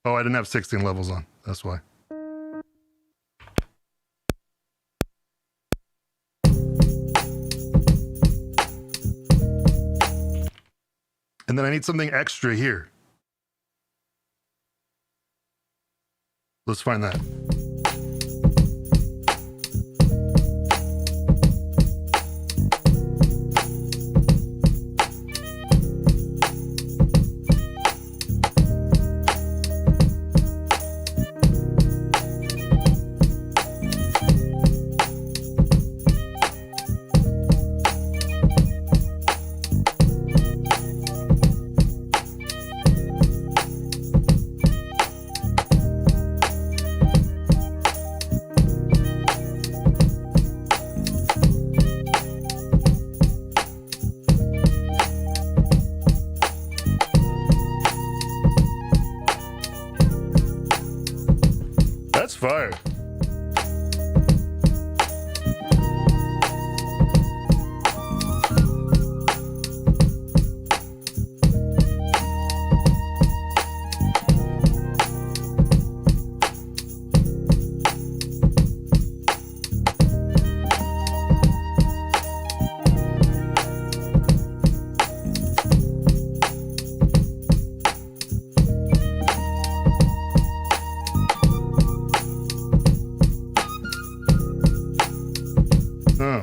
Oh, I didn't have 16 levels on. That's why. And then I need something extra here. Let's find that. fire. Huh.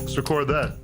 Let's record that.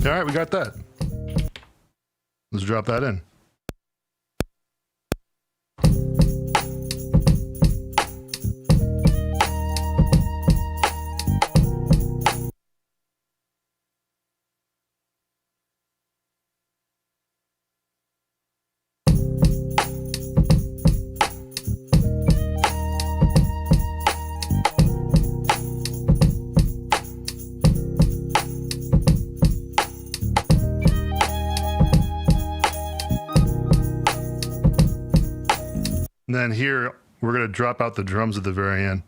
All right, we got that. Let's drop that in. And then here, we're going to drop out the drums at the very end.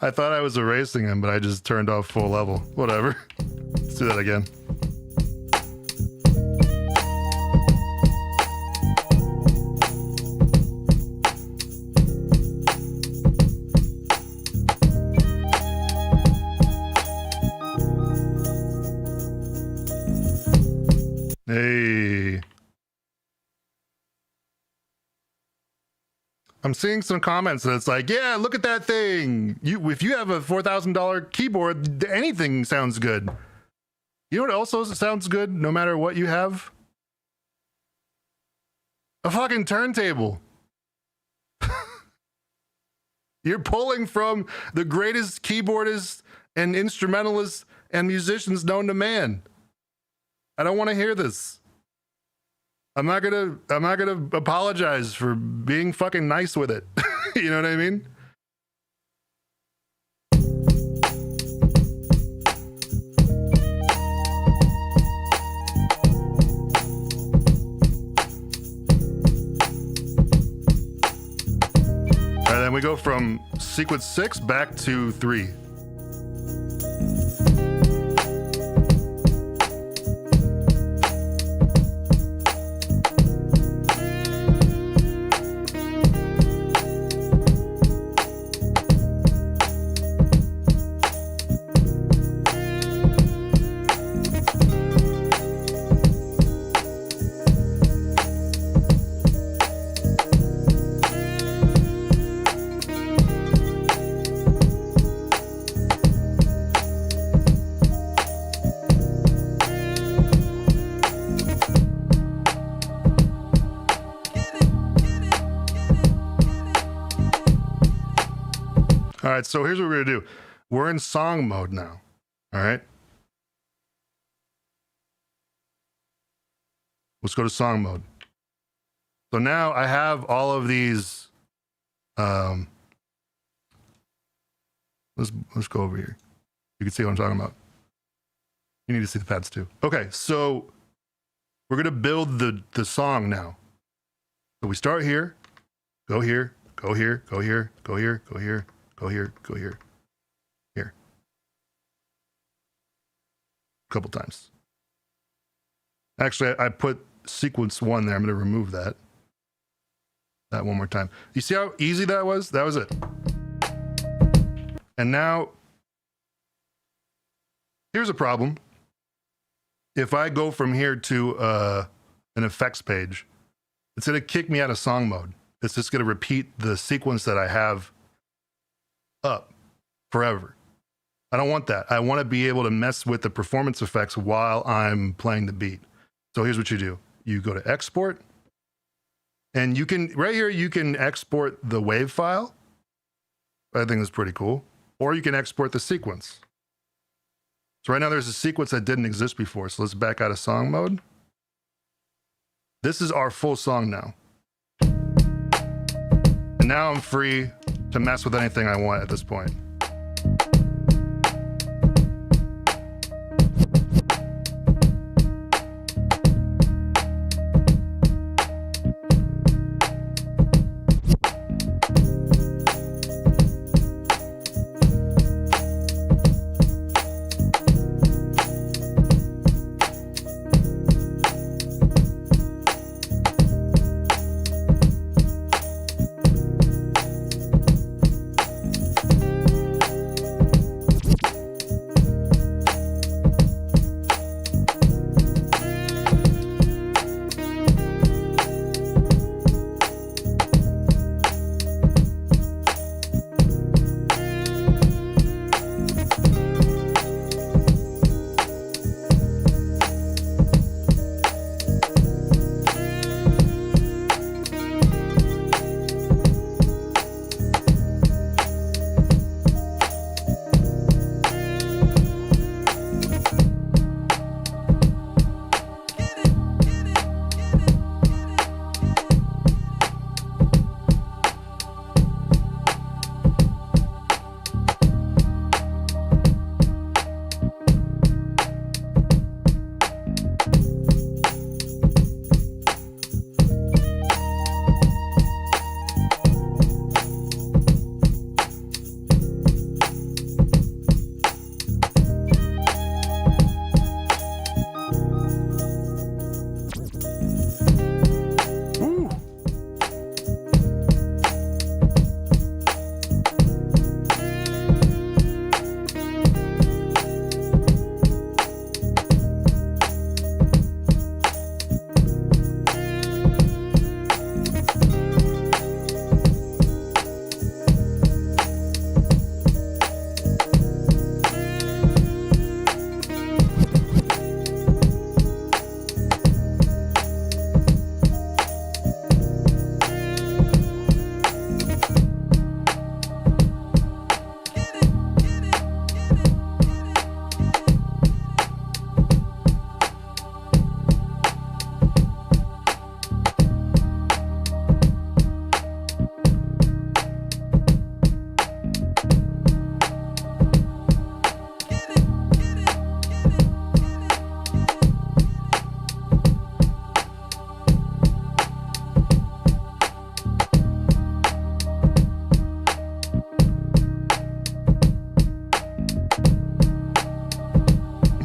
I thought I was erasing him, but I just turned off full level. Whatever. Let's do that again. Hey. I'm seeing some comments and it's like, yeah, look at that thing. If you have a $4,000 keyboard, anything sounds good. You know what also sounds good no matter what you have? A fucking turntable. You're pulling from the greatest keyboardists and instrumentalists and musicians known to man. I don't want to hear this. I'm not gonna apologize for being fucking nice with it. You know what I mean? All right, then we go from sequence 6 back to 3. right, so here's what we're gonna do. We're in song mode now. All right. Let's go to song mode. So now I have all of these. Let's go over here. You can see what I'm talking about. You need to see the pads too. Okay, so we're gonna build the song now. So we start here, go here, go here, go here, go here, go here, go here, go here, here. A couple times. Actually, I put sequence 1 there. I'm gonna remove that. That one more time. You see how easy that was? That was it. And now, here's a problem. If I go from here to an effects page, it's going to kick me out of song mode. It's just going to repeat the sequence that I have up forever. I don't want that. I want to be able to mess with the performance effects while I'm playing the beat. So here's what you do. You go to export, and you can, right here, you can export the wave file. I think that's pretty cool. Or you can export the sequence. So right now there's a sequence that didn't exist before. So let's back out of song mode. This is our full song now. And now I'm free to mess with anything I want at this point.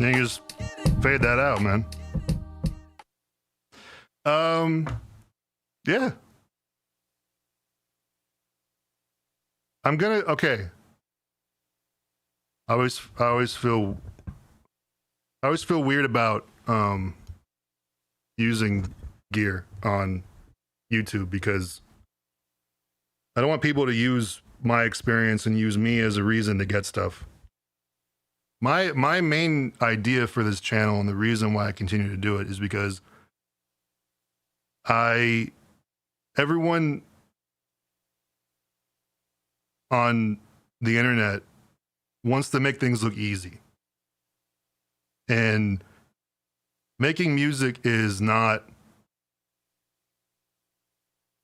And then you just fade that out, man. Yeah. I'm gonna, okay. I always feel weird about using gear on YouTube because I don't want people to use my experience and use me as a reason to get stuff. My main idea for this channel and the reason why I continue to do it is because everyone on the internet wants to make things look easy. And making music is not,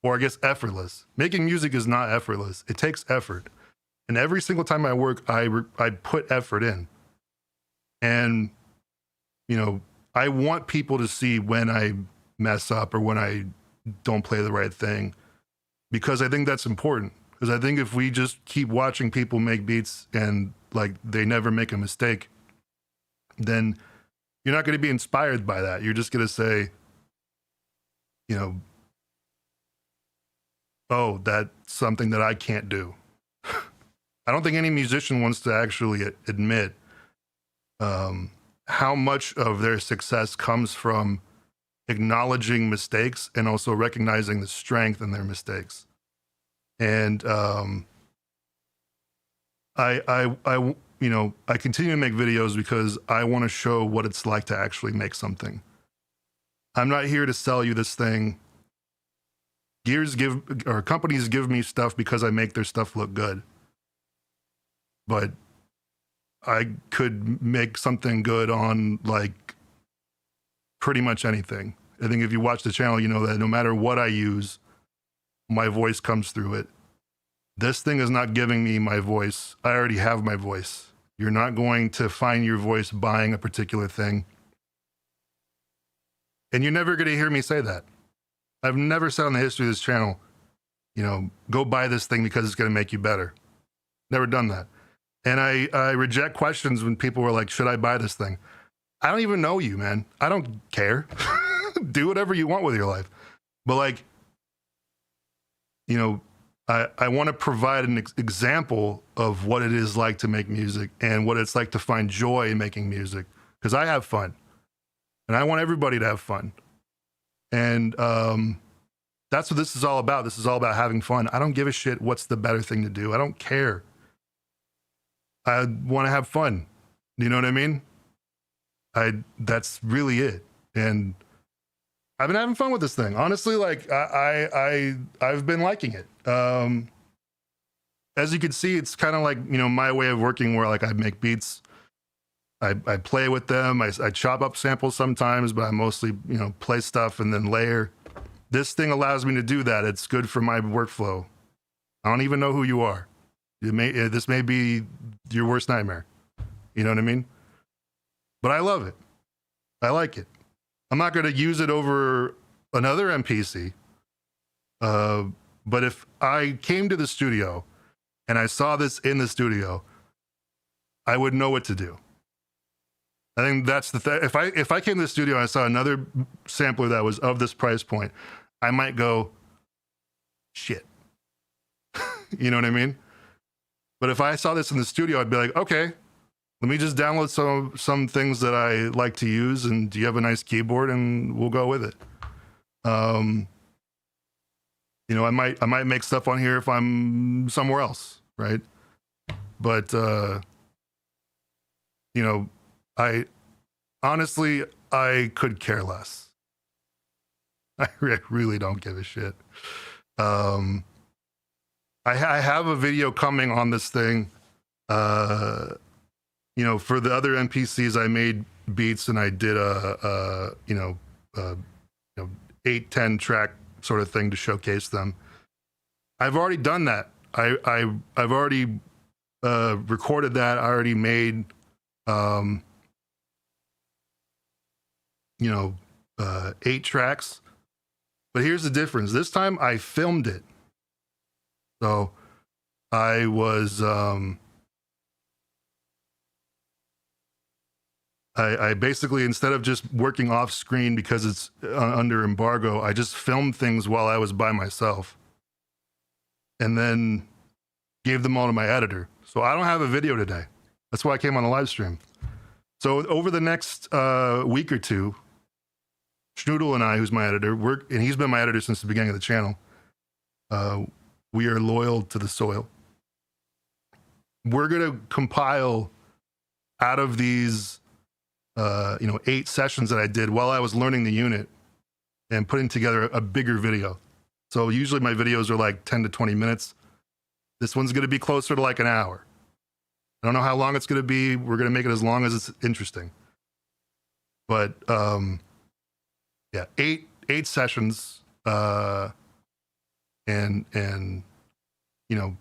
or I guess effortless. Making music is not effortless. It takes effort. And every single time I work, I put effort in. And, you know, I want people to see when I mess up or when I don't play the right thing, because I think that's important. Because I think if we just keep watching people make beats and like they never make a mistake, then you're not going to be inspired by that. You're just going to say, you know, oh, that's something that I can't do. I don't think any musician wants to actually admit how much of their success comes from acknowledging mistakes and also recognizing the strength in their mistakes. And I continue to make videos because I want to show what it's like to actually make something. I'm not here to sell you this thing. Companies give me stuff because I make their stuff look good. But I could make something good on like pretty much anything. I think if you watch the channel, you know that no matter what I use, my voice comes through it. This thing is not giving me my voice. I already have my voice. You're not going to find your voice buying a particular thing. And you're never going to hear me say that. I've never said on the history of this channel, you know, go buy this thing because it's going to make you better. Never done that. And I reject questions when people were like, should I buy this thing? I don't even know you, man. I don't care. Do whatever you want with your life. But like, you know, I want to provide an example of what it is like to make music and what it's like to find joy in making music, because I have fun and I want everybody to have fun. And that's what this is all about. This is all about having fun. I don't give a shit what's the better thing to do. I don't care. I want to have fun. You know what I mean? That's really it. And I've been having fun with this thing. Honestly, like I've been liking it. As you can see, it's kind of like, you know, my way of working where like I make beats, I play with them, I chop up samples sometimes, but I mostly, you know, play stuff and then layer. This thing allows me to do that. It's good for my workflow. I don't even know who you are. This may be your worst nightmare. You know what I mean? But I love it. I like it. I'm not going to use it over another MPC. But if I came to the studio and I saw this in the studio, I would know what to do. I think that's the thing. If I came to the studio and I saw another sampler that was of this price point, I might go, shit. You know what I mean? But if I saw this in the studio, I'd be like, okay, let me just download some things that I like to use, and do you have a nice keyboard, and we'll go with it. You know, I might make stuff on here if I'm somewhere else, right? But you know, I honestly could care less. I really don't give a shit. I have a video coming on this thing. You know, for the other MPCs, I made beats and I did a 8-10 track sort of thing to showcase them. I've already done that. I've already recorded that. I already made 8 tracks. But here's the difference. This time I filmed it. So I was I basically, instead of just working off screen because it's under embargo, I just filmed things while I was by myself and then gave them all to my editor. So I don't have a video today. That's why I came on the live stream. So over the next week or two, Schnoodle and I, who's my editor, and he's been my editor since the beginning of the channel, we are loyal to the soil. We're going to compile out of these 8 sessions that I did while I was learning the unit and putting together a bigger video. So usually my videos are like 10 to 20 minutes. This one's going to be closer to like an hour. I don't know how long it's going to be. We're going to make it as long as it's interesting. But yeah, eight sessions, and you know,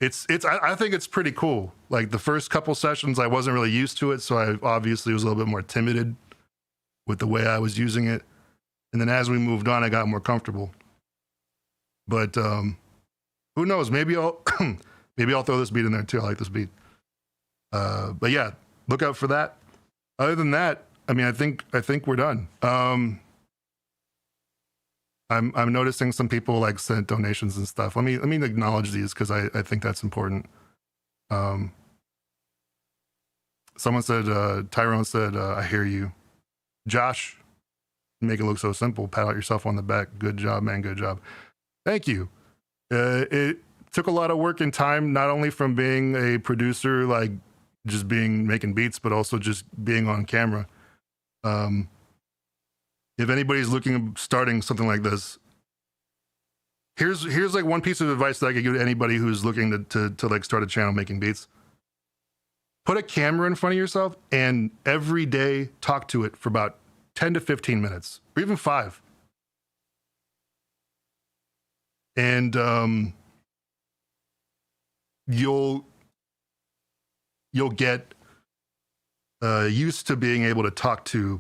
I think it's pretty cool. Like the first couple sessions, I wasn't really used to it, so I obviously was a little bit more timid with the way I was using it. And then as we moved on, I got more comfortable. But who knows? Maybe I'll maybe I'll throw this beat in there too. I like this beat. But yeah, look out for that. Other than that, I mean, I think we're done. I'm noticing some people like sent donations and stuff. Let me acknowledge these because I think that's important. Someone said, Tyrone said, I hear you. Josh, make it look so simple. Pat out yourself on the back. Good job, man. Good job. Thank you. It took a lot of work and time, not only from being a producer, like just making beats, but also just being on camera. If anybody's looking at starting something like this, here's like one piece of advice that I could give to anybody who's looking to like start a channel making beats. Put a camera in front of yourself and every day talk to it for about 10 to 15 minutes, or even 5. And you'll get used to being able to talk to,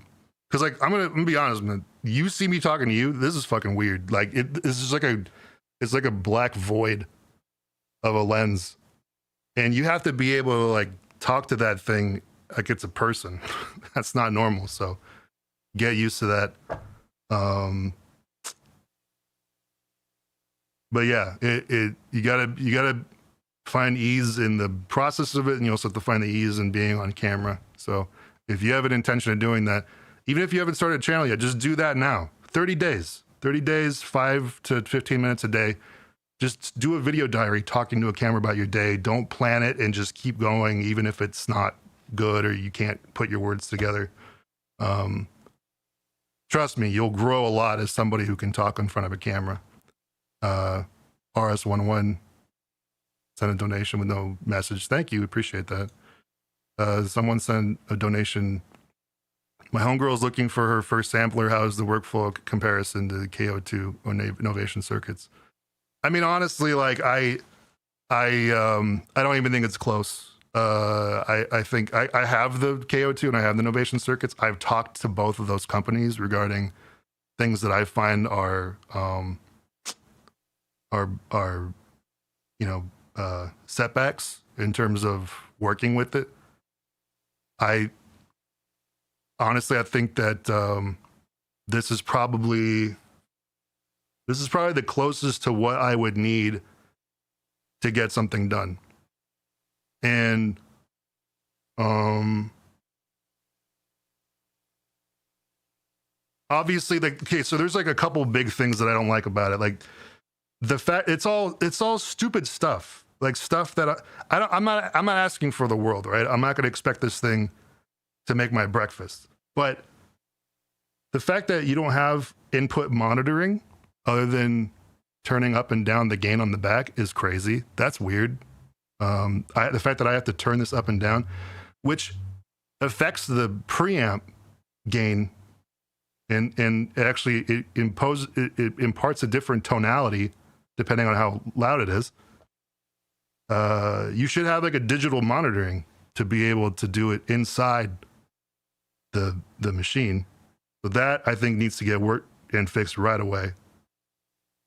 because like I'm gonna be honest, man, you see me talking to you, this is fucking weird. Like it's just like it's like a black void of a lens, and you have to be able to like talk to that thing like it's a person. That's not normal, so get used to that. But yeah, you gotta find ease in the process of it, and you also have to find the ease in being on camera. So if you have an intention of doing that, even if you haven't started a channel yet, just do that now. 30 days, 5 to 15 minutes a day. Just do a video diary talking to a camera about your day. Don't plan it and just keep going, even if it's not good or you can't put your words together. Trust me, you'll grow a lot as somebody who can talk in front of a camera. RS11 sent a donation with no message. Thank you, appreciate that. Someone sent a donation. My homegirl is looking for her first sampler. How is the workflow comparison to the KO2 or Novation circuits? I mean, honestly, like I don't even think it's close. I think I have the KO2 and I have the Novation circuits. I've talked to both of those companies regarding things that I find are setbacks in terms of working with it. I think that this is probably the closest to what I would need to get something done. And obviously, so there's like a couple big things that I don't like about it. Like the fact it's all stupid stuff, like stuff that I'm not asking for the world, right? I'm not going to expect this thing to make my breakfast, but the fact that you don't have input monitoring other than turning up and down the gain on the back is crazy. That's weird. The fact that I have to turn this up and down, which affects the preamp gain, and it imparts a different tonality depending on how loud it is. You should have like a digital monitoring to be able to do it inside the machine. So that I think needs to get worked and fixed right away.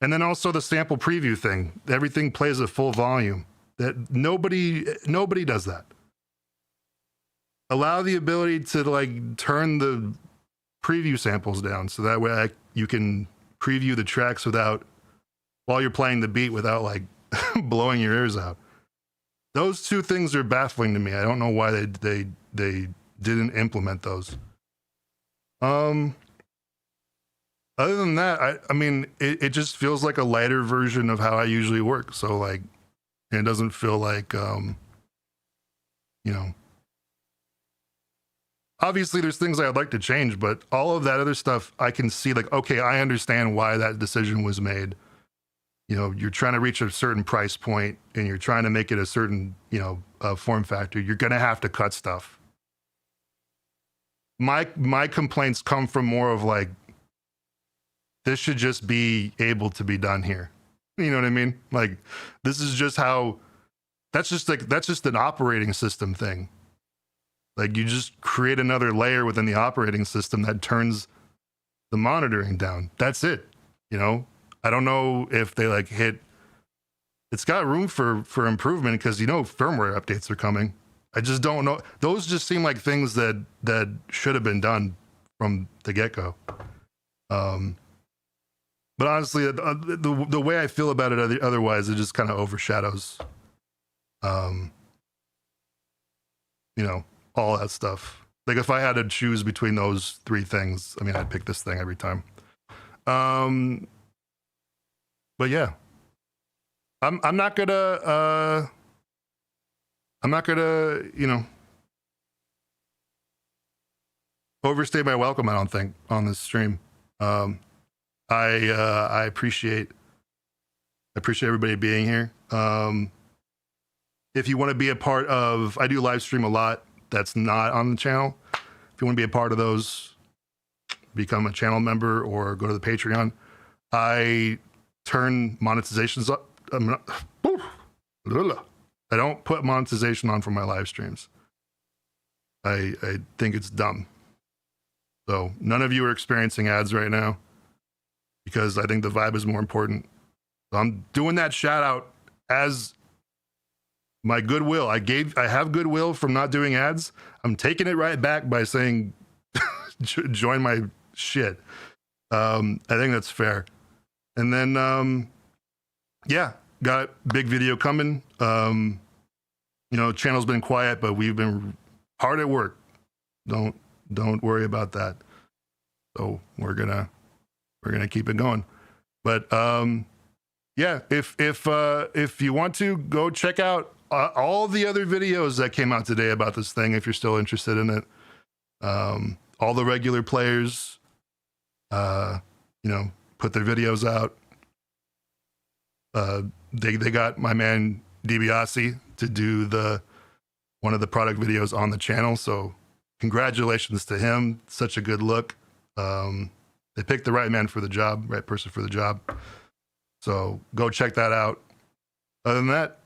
And then also the sample preview thing. Everything plays at full volume. That nobody does that. Allow the ability to like turn the preview samples down so that way you can preview the tracks while you're playing the beat without like blowing your ears out. Those two things are baffling to me. I don't know why they didn't implement those. Other than that, I mean, it just feels like a lighter version of how I usually work. So like, it doesn't feel like, obviously there's things I'd like to change, but all of that other stuff I can see like, okay, I understand why that decision was made. you're trying to reach a certain price point and you're trying to make it a certain, form factor, you're going to have to cut stuff. My complaints come from more of like, this should just be able to be done here. You know what I mean? Like, this is just how, that's just an operating system thing. Like, you just create another layer within the operating system that turns the monitoring down. That's it. I don't know if they like hit, it's got room for improvement because, firmware updates are coming. I just don't know. Those just seem like things that should have been done from the get-go. But honestly, the way I feel about it otherwise, it just kind of overshadows, all that stuff. Like, if I had to choose between those three things, I mean, I'd pick this thing every time. But yeah, I'm not gonna, overstay my welcome, I don't think, on this stream. I appreciate everybody being here. If you want to be a part of, I do live stream a lot that's not on the channel. If you want to be a part of those, become a channel member or go to the Patreon. I turn monetizations up. I don't put monetization on for my live streams. I think it's dumb. So none of you are experiencing ads right now because I think the vibe is more important. So I'm doing that shout out as my goodwill. I have goodwill from not doing ads. I'm taking it right back by saying, join my shit. I think that's fair. And then, yeah, got big video coming. Channel's been quiet, but we've been hard at work. Don't worry about that. So we're gonna keep it going. But yeah, if you want to go check out all the other videos that came out today about this thing, if you're still interested in it, all the regular players, put their videos out. They got my man DiBiase to do one of the product videos on the channel. So congratulations to him. Such a good look. They picked the right man for the job, right person for the job. So go check that out. Other than that,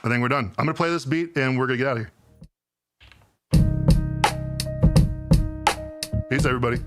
I think we're done. I'm gonna play this beat and we're gonna get out of here. Peace, everybody.